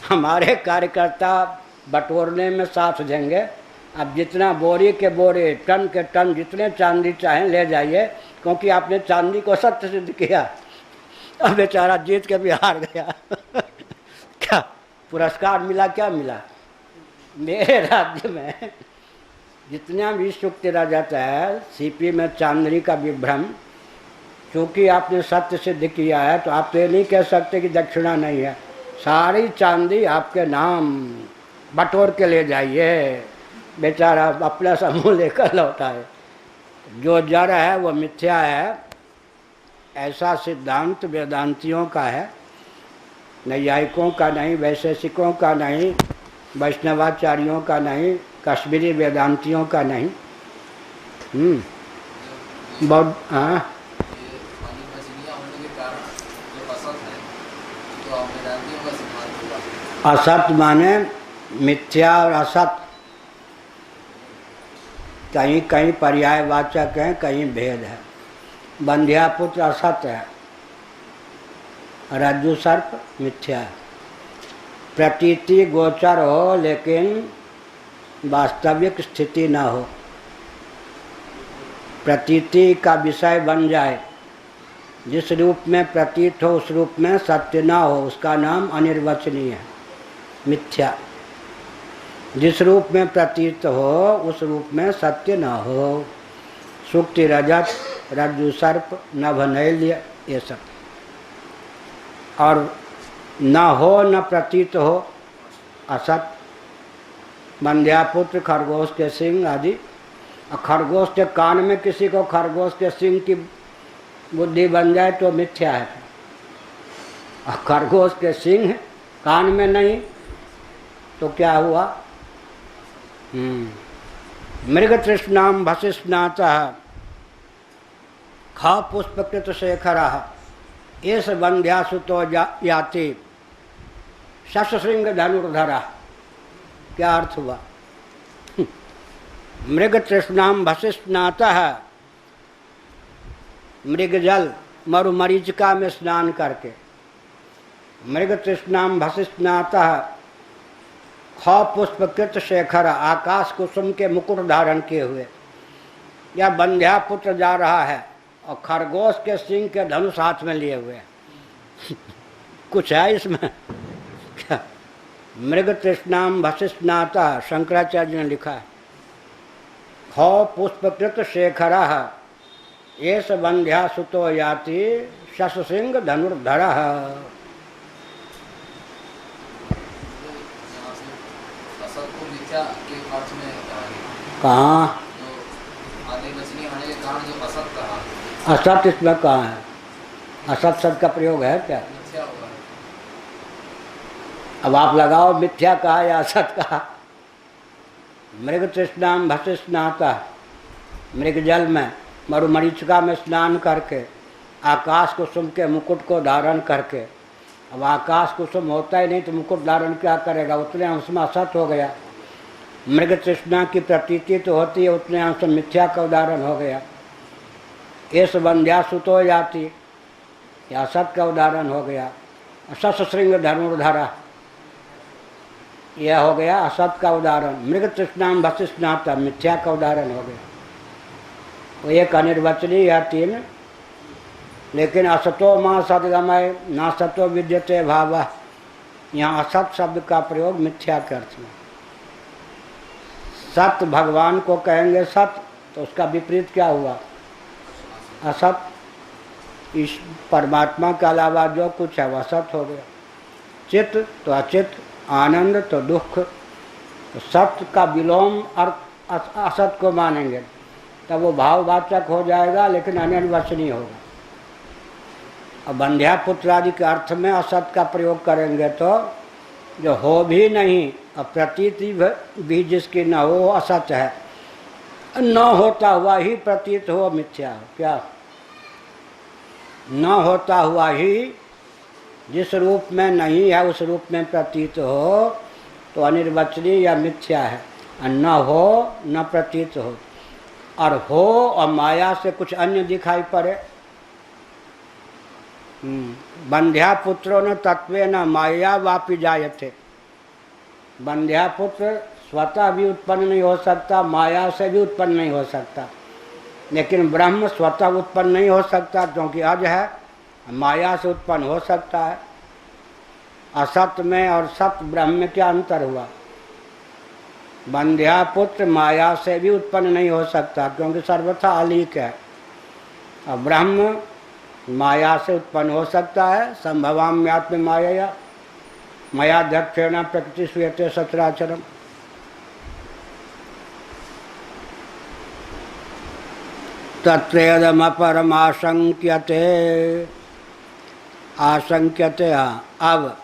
हमारे कार्यकर्ता बटोरने में साथ देंगे। अब जितना बोरी के बोरे, टन के टन, जितने चांदी चाहें ले जाइए, क्योंकि आपने चांदी को सत्य सिद्ध किया। अब बेचारा जीत के भी हार गया। क्या पुरस्कार मिला? क्या मिला? मेरे राज्य में जितना भी सुक्ति रजत है, सीपी में चांदनी का विभ्रम, क्योंकि आपने सत्य सिद्ध किया है, तो आप तो ये नहीं कह सकते कि दक्षिणा नहीं है। सारी चांदी आपके नाम, बटोर के ले जाइए। बेचारा अपना समूह लेकर लौटा है। जो जड़ है वो मिथ्या है, ऐसा सिद्धांत वेदांतियों का है, नैयायिकों का नहीं, वैशेषिकों का नहीं, वैष्णवाचार्यों का नहीं, कश्मीरी वेदांतियों का नहीं। बहुत हाँ, असत माने मिथ्या और असत कहीं कहीं पर्यायवाचक है, कहीं भेद है। बंध्यापुत्र असत है, रज्जु सर्प मिथ्या है। प्रतीति गोचर हो लेकिन वास्तविक स्थिति ना हो, प्रतीति का विषय बन जाए, जिस रूप में प्रतीत हो उस रूप में सत्य ना हो, उसका नाम अनिर्वचनीय है, मिथ्या। जिस रूप में प्रतीत हो उस रूप में सत्य न हो, सुक्ति रजत, रज्जु सर्प, नभ नैल्य, ये सब। और न हो न प्रतीत हो, असत। बंध्यापुत्र, खरगोश के सिंह आदि। खरगोश के कान में किसी को खरगोश के सिंह की बुद्धि बन जाए तो मिथ्या है। और खरगोश के सिंह कान में नहीं तो क्या हुआ? मृग तृष्णाम भसिस्नातः ख पुष्पकृत शेखरः एष बंध्यासुतो याति शशृंग धनुर्धरः। क्या अर्थ हुआ? मृग तृष्णाम भसिस्नातः, मृग जल मरुमरीचिका में स्नान करके, मृग तृष्णाम भसिस्नातः ख पुष्पकृत शेखर, आकाश कुसुम के मुकुट धारण किए हुए। या बंध्यापुत्र जा रहा है और खरगोश के सिंह के धनुष हाथ में लिए हुए। कुछ है इसमें क्या? मृग तृष्णाम भसिस्नातः, शंकराचार्य ने लिखा है। ख पुष्पकृत शेखरः एष बंध्यासुतो याति शशसिंह धनुर्धरः। कहाँ असत इसमें कहाँ है? असत शब्द का प्रयोग है क्या? अब आप लगाओ मिथ्या कहा या असत कहा। मृग तृष्णाम भसिस्नातः, मृग जल में मरुमरीचिका में स्नान करके, आकाश कुसुम के मुकुट को धारण करके। अब आकाश कुसुम होता ही नहीं तो मुकुट धारण क्या करेगा? उतने अंश में असत हो गया। मृग तृष्णा की प्रतीति तो होती है, उतने अंश मिथ्या का उदाहरण हो गया। एष बंध्यासुतो याति, या असत का उदाहरण हो गया। शशृंग धनुर्धरा, यह हो गया असत का उदाहरण। मृग तृष्णाम भसिस्नातः, मिथ्या का उदाहरण हो गया। वो एक अनिर्वचनीय है तीन। लेकिन असतो मां सद्गमय ना सतो विद्यते भावः, यहाँ असत शब्द का प्रयोग मिथ्या के अर्थ में। सत्य भगवान को कहेंगे सत्य, तो उसका विपरीत क्या हुआ? असत। इस परमात्मा के अलावा जो कुछ है वह असत हो गया। चित्त तो अचित, आनंद तो दुख। तो सत्य का विलोम अर्थ असत को मानेंगे तब वो भाववाचक हो जाएगा, लेकिन अनिर्वचनीय होगा। और बंध्यापुत्र आदि के अर्थ में असत का प्रयोग करेंगे तो जो हो भी नहीं और प्रतीति भी जिसकी न हो असत है, न होता हुआ ही प्रतीत हो मिथ्या हो। क्या न होता हुआ ही जिस रूप में नहीं है उस रूप में प्रतीत हो तो अनिर्वचनीय या मिथ्या है। और न हो न प्रतीत हो, और हो और माया से कुछ अन्य दिखाई पड़े। बंध्या पुत्रों न तत्वे न माया वापि जायते। बंध्या पुत्र स्वतः भी उत्पन्न नहीं हो सकता, माया से भी उत्पन्न नहीं हो सकता। लेकिन ब्रह्म स्वतः उत्पन्न नहीं हो सकता क्योंकि अज है, माया से उत्पन्न हो सकता है। असत में और सत ब्रह्म में क्या अंतर हुआ? बंध्या पुत्र माया से भी उत्पन्न नहीं हो सकता क्योंकि सर्वथा अलीक है, और ब्रह्म माया से उत्पन्न हो सकता है। संभवाम्यात्म माया मयाध्यक्षेण प्रकृति श्रूयते सचराचरम्। तत्रेदमपरमाशंक्यते, आशंक्यते। अब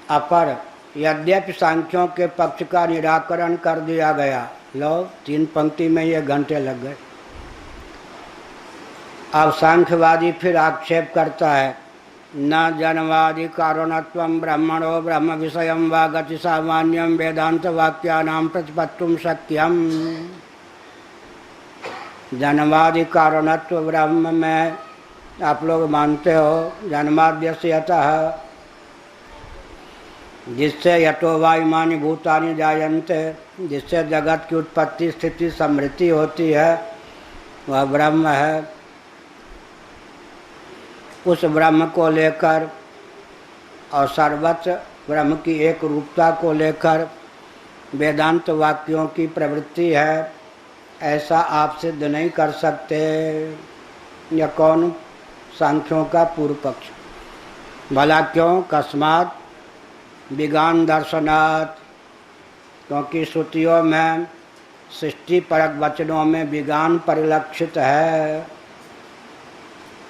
अपर, यद्यपि सांख्यों के पक्ष का निराकरण कर दिया गया। लो 3 पंक्ति में ये घंटे लग गए। अब सांख्यवादी फिर आक्षेप करता है, न जन्मादि कारणत्वं ब्रह्मणो ब्रह्म विषयं वा गति सामान्यं वेदांत वाक्यानां प्रतिपत्तुं शक्यम्। जन्मादि कारणत्व ब्रह्म में आप लोग मानते हो, जन्माद्यस्य यतः, जिससे यतो वा इमानि भूतानि जायन्ते, जिससे जगत की उत्पत्ति स्थिति समृद्धि होती है, वह ब्रह्म है। उस ब्रह्म को लेकर और सर्वत्र ब्रह्म की एक रूपता को लेकर वेदांत वाक्यों की प्रवृत्ति है, ऐसा आप सिद्ध नहीं कर सकते। यह कौन? सांख्यों का पूर्व पक्ष। भला क्यों? कस्मात् विज्ञान दर्शनात्, क्योंकि श्रुतियों में सृष्टि परक वचनों में विज्ञान परिलक्षित है।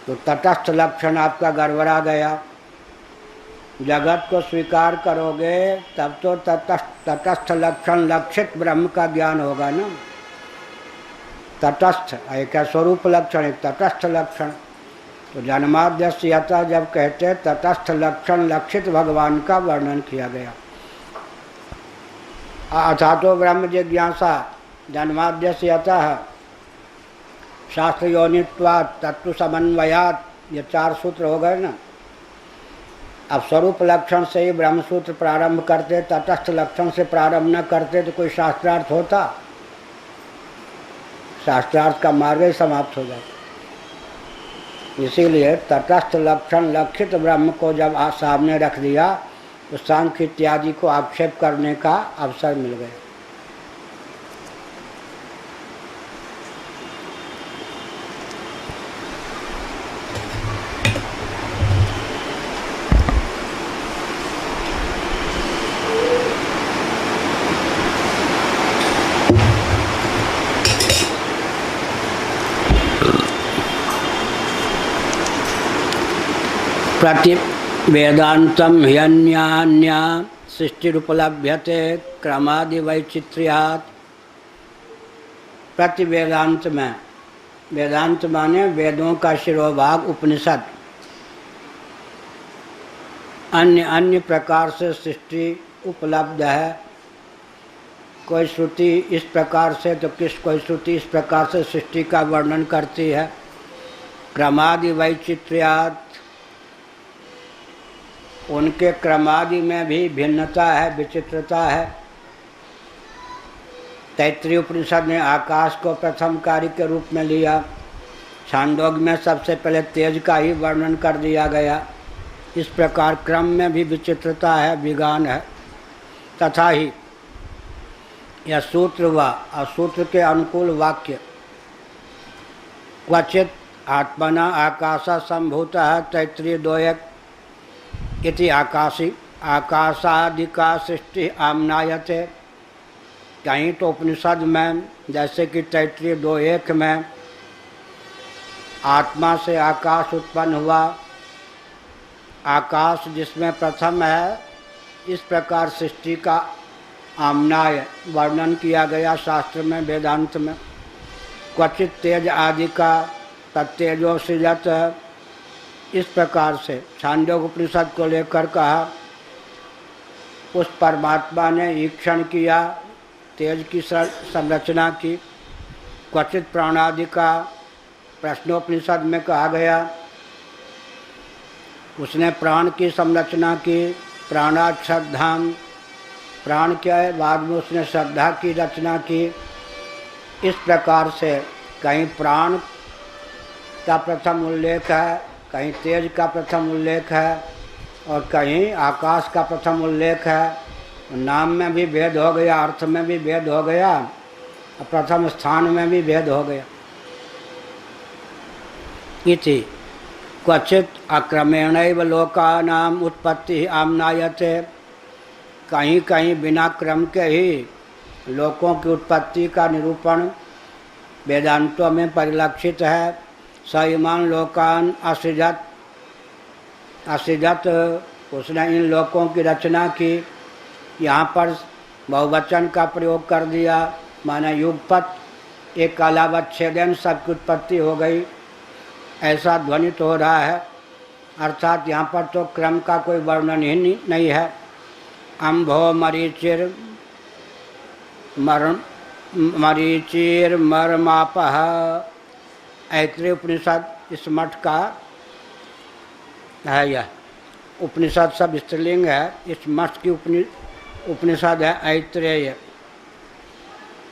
तो तटस्थ लक्षण आपका गड़बड़ा गया। जगत को स्वीकार करोगे तब तो तटस्थ लक्षण लक्षित ब्रह्म का ज्ञान होगा ना। तटस्थ एक स्वरूप लक्षण, एक तटस्थ लक्षण। तो जन्माद्यस्य यतः जब कहते तटस्थ लक्षण लक्षित भगवान का वर्णन किया गया। अथातो ब्रह्म जिज्ञासा जन्माद्यस्य यतः शास्त्र योनित्वात् तत्व समन्वयात्, ये 4 सूत्र हो गए ना। अब स्वरूप लक्षण से ही ब्रह्म सूत्र प्रारंभ करते, तटस्थ लक्षण से प्रारंभ न करते तो कोई शास्त्रार्थ होता? शास्त्रार्थ का मार्ग ही समाप्त हो जाता। इसीलिए तटस्थ लक्षण लक्षित ब्रह्म को जब सामने रख दिया तो सांख्य इत्यादि को आक्षेप करने का अवसर मिल गया। प्रति वेदांतम ह्यन्यान्या सृष्टिरुपलभ्यते क्रमादि वैचित्र्यात्। प्रति वेदांत में, वेदांत माने वेदों का शिरोभाग उपनिषद, अन्य अन्य प्रकार से सृष्टि उपलब्ध है। कोई श्रुति इस प्रकार से तो कोई श्रुति इस प्रकार से सृष्टि का वर्णन करती है। क्रमादि वैचित्र्यात्, उनके क्रमादि में भी भिन्नता है, विचित्रता है। तैत्तिरीय उपनिषद ने आकाश को प्रथम कार्य के रूप में लिया। छांदोग्य में सबसे पहले तेज का ही वर्णन कर दिया गया। इस प्रकार क्रम में भी विचित्रता है, विज्ञान है। तथा ही यह सूत्र हुआ और सूत्र के अनुकूल वाक्य। क्वचित आत्मना आकाश संभूतः तैत्तिरीय 2:1 इति आकाशादिका सृष्टि आमनायते। कहीं तो उपनिषद में जैसे कि तैत्तिरीय 2:1 में आत्मा से आकाश उत्पन्न हुआ, आकाश जिसमें प्रथम है, इस प्रकार सृष्टि का आमनाय वर्णन किया गया शास्त्र में, वेदांत में। क्वचित तेज आदि का तत्तेजो सृजत इस प्रकार से छांदोग्य उपनिषद को लेकर कहा, उस परमात्मा ने ईक्षण किया, तेज की संरचना की। क्वचित प्राणादि का प्रश्नोपनिषद में कहा गया, उसने प्राण की संरचना की, प्राणात् श्रद्धाम, प्राण क्या है, बाद में उसने श्रद्धा की रचना की। इस प्रकार से कहीं प्राण का प्रथम उल्लेख है, कहीं तेज का प्रथम उल्लेख है और कहीं आकाश का प्रथम उल्लेख है। नाम में भी भेद हो गया, अर्थ में भी भेद हो गया, प्रथम स्थान में भी भेद हो गया। इति क्वचित अक्रमेणैव लोकानाम उत्पत्ति आमनायते, कहीं कहीं बिना क्रम के ही लोकों की उत्पत्ति का निरूपण वेदांतों में परिलक्षित है। स इमान लोकान असृजत, उसने इन लोकों की रचना की। यहाँ पर बहुवचन का प्रयोग कर दिया, माना युगपत, एक कालावच्छेदन सबकी उत्पत्ति हो गई, ऐसा ध्वनित हो रहा है। अर्थात यहाँ पर तो क्रम का कोई वर्णन ही नहीं है। अम्भो मरीचिर मरमापह, ऐत्रेय उपनिषद इस मठ का है। यह उपनिषद सब स्त्रीलिंग है। इस मठ की उपनिषद है ऐत्रेय,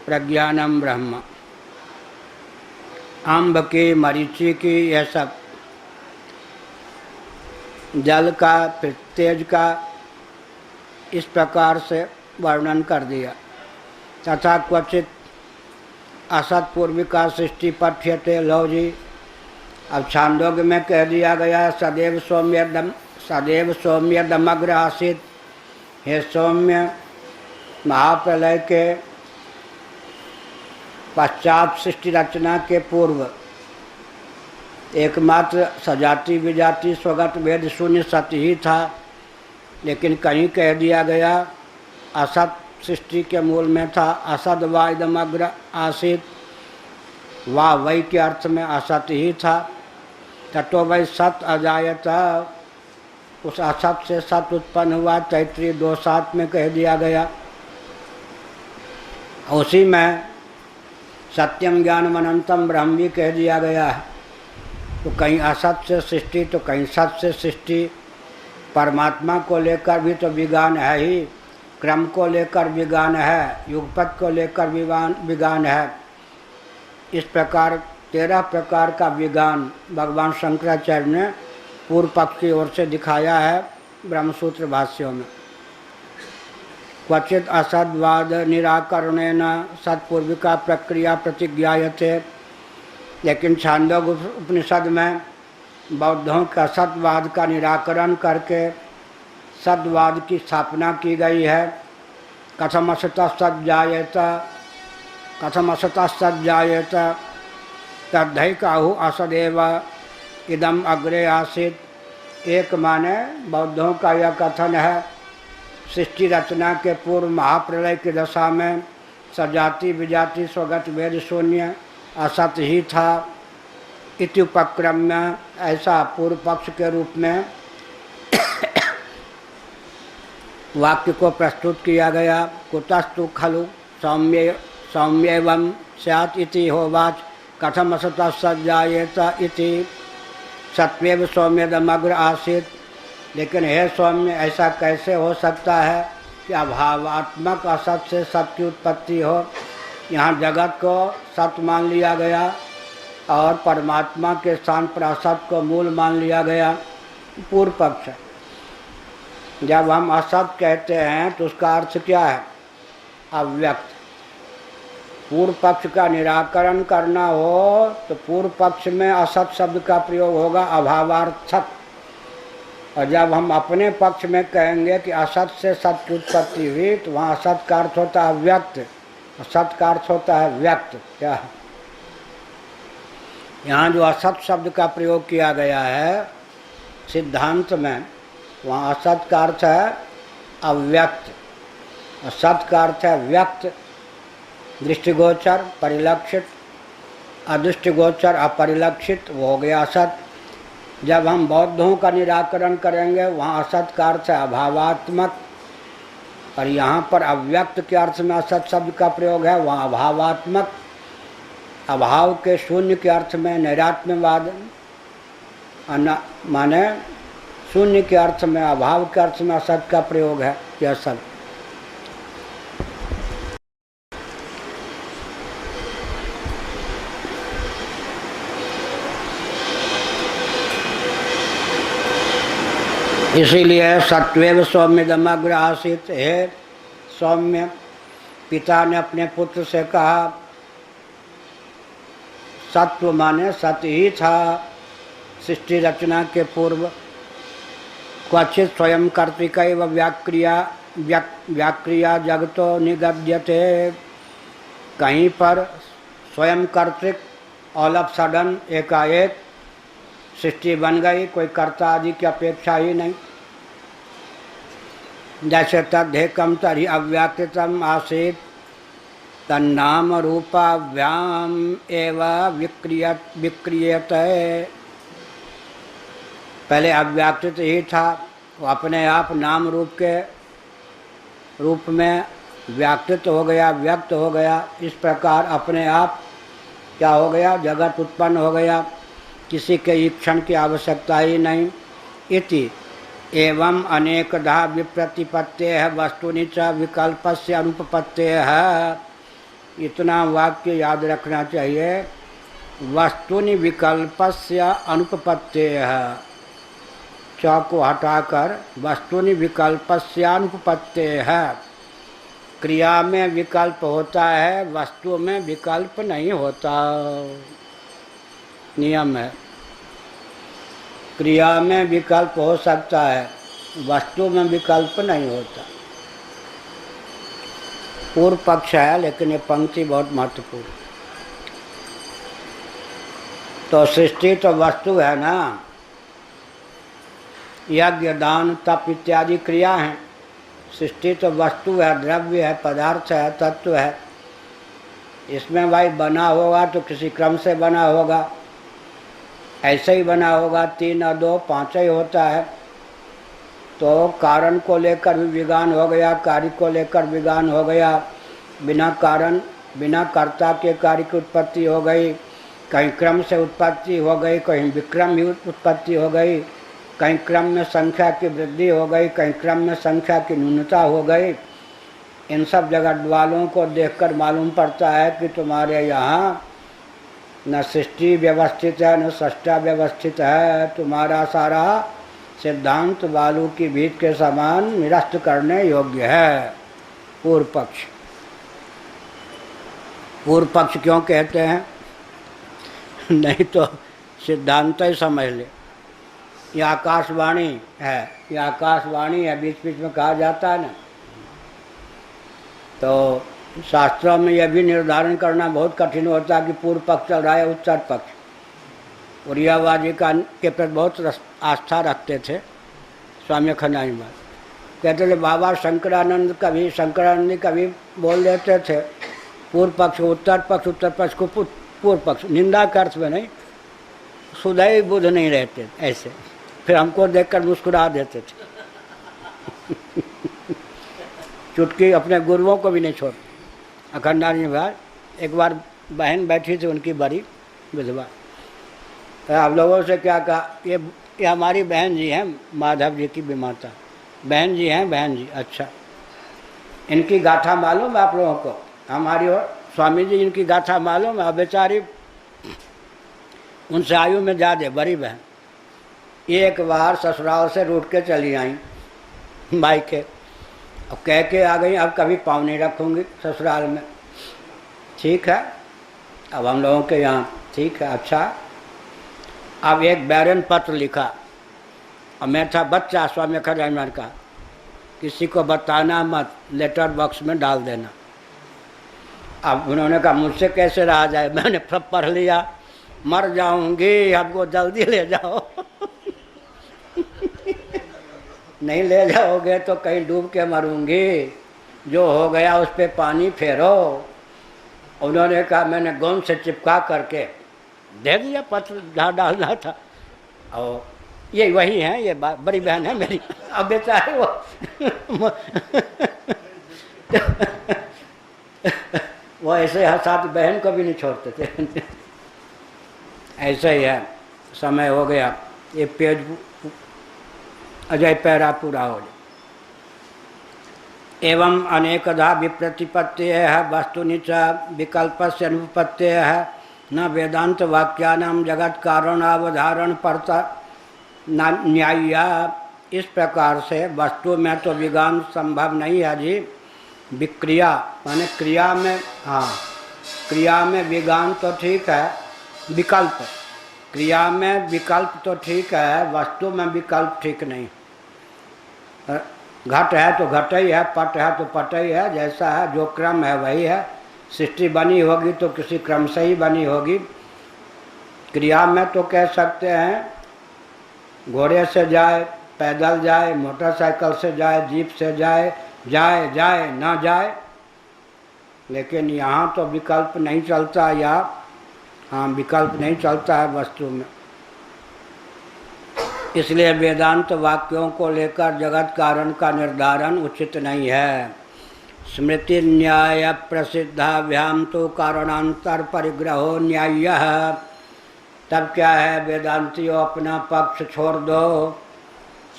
प्रज्ञानम ब्रह्म। अम्ब की, मरीचि की, यह सब जल का, फिर तेज का, इस प्रकार से वर्णन कर दिया। तथा क्वचित असत्पूर्विका सृष्टि पठ्यते। लो जी, अब छांदोग्य में कह दिया गया, सदैव सौम्य दमग्र आसित, हे सौम्य, महाप्रलय के पश्चात सृष्टि रचना के पूर्व एकमात्र सजाति विजाति स्वगत वेद शून्य सत्य ही था। लेकिन कहीं कह दिया गया असत सृष्टि के मूल में था। असद वा इदमग्र आसित, वाह वही के अर्थ में असत ही था। ततो वही सत अजायता, उस असत से सत उत्पन्न हुआ। तैत्रीय 2:7 में कह दिया गया। उसी में सत्यम ज्ञानम अनंतम ब्रह्म भी कह दिया गया है। तो कहीं असत से सृष्टि तो कहीं सत से सृष्टि। परमात्मा को लेकर भी तो विज्ञान है ही, क्रम को लेकर विज्ञान है, युगपत को लेकर विज्ञान है। इस प्रकार 13 प्रकार का विज्ञान भगवान शंकराचार्य ने पूर्व पक्ष की ओर से दिखाया है ब्रह्मसूत्र भाष्यों में। क्वचित असद्वाद निराकरणेन सत्पूर्विका प्रक्रिया प्रतिज्ञायते, लेकिन छांदोग्य उपनिषद में बौद्धों के असतवाद का निराकरण करके सद्वाद की स्थापना की गई है। कथम असतः सज्जायेत तद्धैकाहु असदेव इदम अग्रे आसीत। एक माने बौद्धों का यह कथन है, सृष्टि रचना के पूर्व महाप्रलय की दशा में सजाति विजाति स्वगत वेद शून्य असत ही था। इति उपक्रम में ऐसा पूर्व पक्ष के रूप में वाक्य को प्रस्तुत किया गया। कुतस्तु खलु सौम्येवं स्यात् इति होवाच कथम असतः सज्जायेत इति सत्वेव सौम्यदमग्र आसीत। लेकिन हे सौम्य, ऐसा कैसे हो सकता है कि अभावात्मक असत से सत की उत्पत्ति हो। यहाँ जगत को सत मान लिया गया और परमात्मा के स्थान पर असत को मूल मान लिया गया। पूर्व पक्ष है। जब हम असत कहते हैं तो उसका अर्थ क्या है? अव्यक्त। पूर्व पक्ष का निराकरण करना हो तो पूर्व पक्ष में असत शब्द का प्रयोग होगा, अभावार्थक। और जब हम अपने पक्ष में कहेंगे कि असत से सत की उत्पत्ति हुई तो वहाँ असत का अर्थ होता है व्यक्त, सत का अर्थ होता है व्यक्त। क्या है? यहाँ जो असत शब्द का प्रयोग किया गया है सिद्धांत में, वहाँ असत का अर्थ है अव्यक्त, सत का अर्थ है व्यक्त, दृष्टिगोचर, परिलक्षित। अदृष्टिगोचर अपरिलक्षित वो हो गया असत। जब हम बौद्धों का निराकरण करेंगे वहाँ असत का अर्थ है अभावात्मक, और यहाँ पर अव्यक्त के अर्थ में असत शब्द का प्रयोग है, वहाँ अभावात्मक, अभाव के शून्य के अर्थ में नैरात्म्यवाद, माने शून्य के अर्थ में अभाव के अर्थ में असत का प्रयोग है यह सब। इसीलिए सत्वेव सौम्यदमग्र आसीत, है सौम्य, पिता ने अपने पुत्र से कहा, सत्व माने सत्य ही था सृष्टि रचना के पूर्व, क्वचित स्वयं कर्तिकैव व्याक्रिया जगतो निगद्यते, कहीं पर स्वयं कर्तिक ऑल ऑफ सडन एकाएक सृष्टि बन गई, कोई कर्ता आदि की अपेक्षा ही नहीं। जैसे तद्धेकम तरी अव्याकृतम आसीत तन्नाम रूपाभ्याम एवं विक्रियत, पहले अव्याकृत ही था, वो अपने आप नाम रूप के रूप में व्याकृत हो गया, व्यक्त हो गया। इस प्रकार अपने आप क्या हो गया, जगत उत्पन्न हो गया, किसी के ईक्षण की आवश्यकता ही नहीं। इति एवं अनेकधा विप्रतिपत्ते है वस्तुनि च विकल्पस्य अनुपपत्ते है, इतना वाक्य याद रखना चाहिए। वस्तुनि विकल्पस्य अनुपपत्ते है, च को हटाकर वस्तुनि विकल्पस्य अनुपपत्ते है, क्रिया में विकल्प होता है, वस्तु में विकल्प नहीं होता, नियम है। क्रिया में विकल्प हो सकता है, वस्तु में विकल्प नहीं होता। पूर्व पक्ष है, लेकिन ये पंक्ति बहुत महत्वपूर्ण। तो सृष्टि तो वस्तु है ना, यज्ञ दान तप इत्यादि क्रिया हैं। सृष्टि तो वस्तु है, द्रव्य है, पदार्थ है, तत्व है। इसमें भाई बना होगा तो किसी क्रम से बना होगा, ऐसे ही बना होगा, 3 और 2 5 ही होता है। तो कारण को लेकर भी विज्ञान हो गया, कार्य को लेकर विज्ञान हो गया, बिना कारण बिना कर्ता के कार्य की उत्पत्ति हो गई, कहीं क्रम से उत्पत्ति हो गई, कहीं विक्रम ही उत्पत्ति हो गई, कहीं क्रम में संख्या की वृद्धि हो गई, कहीं क्रम में संख्या की न्यूनता हो गई। इन सब जगत वालों को देखकर मालूम पड़ता है कि तुम्हारे यहाँ न सृष्टि व्यवस्थित है न सृष्टा व्यवस्थित है, तुम्हारा सारा सिद्धांत बालू की भीत के समान निरस्त करने योग्य है। पूर्व पक्ष, पूर्व पक्ष क्यों कहते हैं? नहीं तो सिद्धांत ही समझ ले। ये आकाशवाणी है, ये आकाशवाणी है, बीच बीच में कहा जाता है ना। तो शास्त्रों में यह भी निर्धारण करना बहुत कठिन होता है कि पूर्व पक्ष चल रहा है उत्तर पक्ष। उरियावादी का के प्रति बहुत आस्था रखते थे स्वामी अखंडानंद महाराज। कहते थे बाबा शंकरानंद कभी बोल देते थे पूर्व पक्ष उत्तर पक्ष को पूर्व पक्ष, निंदा के अर्थ में नहीं, सुदय बुध नहीं रहते ऐसे। फिर हमको देखकर मुस्कुरा देते थे। चुटकी अपने गुरुओं को भी नहीं छोड़। अखंडानंद महाराज एक बार बहन बैठी थी उनकी बड़ी विधवा, आप लोगों से क्या कहा, ये हमारी बहन जी हैं, माधव जी की विमाता बहन जी हैं। बहन जी, अच्छा, इनकी गाथा मालूम है आप लोगों को? हमारी और स्वामी जी इनकी गाथा मालूम है? बेचारी उनसे आयु में ज़्यादा बड़ी बहन, एक बार ससुराल से रूठ के चली आई भाई के, अब कह के आ गई अब कभी पाँव नहीं रखूँगी ससुराल में। ठीक है, अब हम लोगों के यहाँ ठीक है, अच्छा। अब एक बैरन पत्र लिखा, और मैं था बच्चा, स्वामी अखंडानंद का, किसी को बताना मत, लेटर बॉक्स में डाल देना। अब उन्होंने कहा मुझसे कैसे रहा जाए, मैंने पढ़ लिया, मर जाऊंगी, हमको जल्दी ले जाओ। नहीं ले जाओगे तो कहीं डूब के मरूंगी, जो हो गया उस पर पानी फेरो। उन्होंने कहा, मैंने गोंद से चिपका करके दे दिया पत्र जहाँ डालना था, और ये वही है, ये बड़ी बहन है मेरी। अब बेचारे वो ऐसे साथ बहन को भी नहीं छोड़ते थे। ऐसा ही है, समय हो गया, ये पेज अजय पैरा पूरा हो जाए। एवं अनेकधा विप्रतिपत्ति है वस्तुनि च विकल्पस्य अनुपत्ति है न वेदांत वाक्यानाम जगत कारणावधारण परता न्याय्या। इस प्रकार से वस्तु में तो विज्ञान संभव नहीं है जी। विक्रिया माने क्रिया में, हाँ क्रिया में विज्ञान तो ठीक है, विकल्प क्रिया में विकल्प तो ठीक है, वस्तु में विकल्प ठीक नहीं। घट है तो घट ही है, पट है तो पट ही है, जैसा है जो क्रम है वही है। सृष्टि बनी होगी तो किसी क्रम से ही बनी होगी। क्रिया में तो कह सकते हैं घोड़े से जाए, पैदल जाए, मोटरसाइकिल से जाए, जीप से जाए, जाए ना जाए, लेकिन यहाँ तो विकल्प नहीं चलता, या हाँ विकल्प नहीं चलता है वस्तु में। इसलिए वेदांत वाक्यों को लेकर जगत कारण का निर्धारण उचित नहीं है। स्मृति न्याय प्रसिद्धाभ्याम तो कारणांतर परिग्रहो न्याय्य। तब क्या है, वेदांतियों अपना पक्ष छोड़ दो।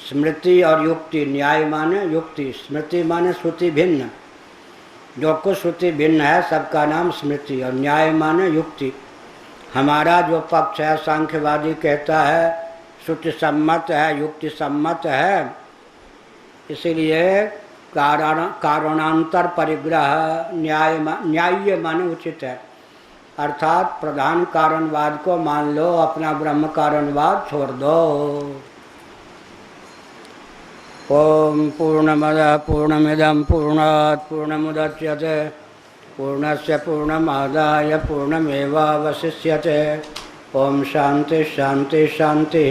स्मृति और युक्ति, न्याय माने युक्ति, स्मृति माने श्रुति भिन्न, जो कुछ श्रुति भिन्न है सबका नाम स्मृति, और न्याय माने युक्ति। हमारा जो पक्ष है सांख्यवादी कहता है श्रुति सम्मत है, युक्ति सम्मत है, इसीलिए कारणांतर परिग्रह न्याय्य माने उचित है। अर्थात प्रधान कारणवाद को मान लो, अपना ब्रह्म कारणवाद छोड़ दो। ओम पूर्णमदः पूर्णमिदं पूर्णात् पूर्णमुदच्यते पूर्णस्य पूर्णमादाय पूर्णमेवावशिष्यते। ओम शांति शांति शांति।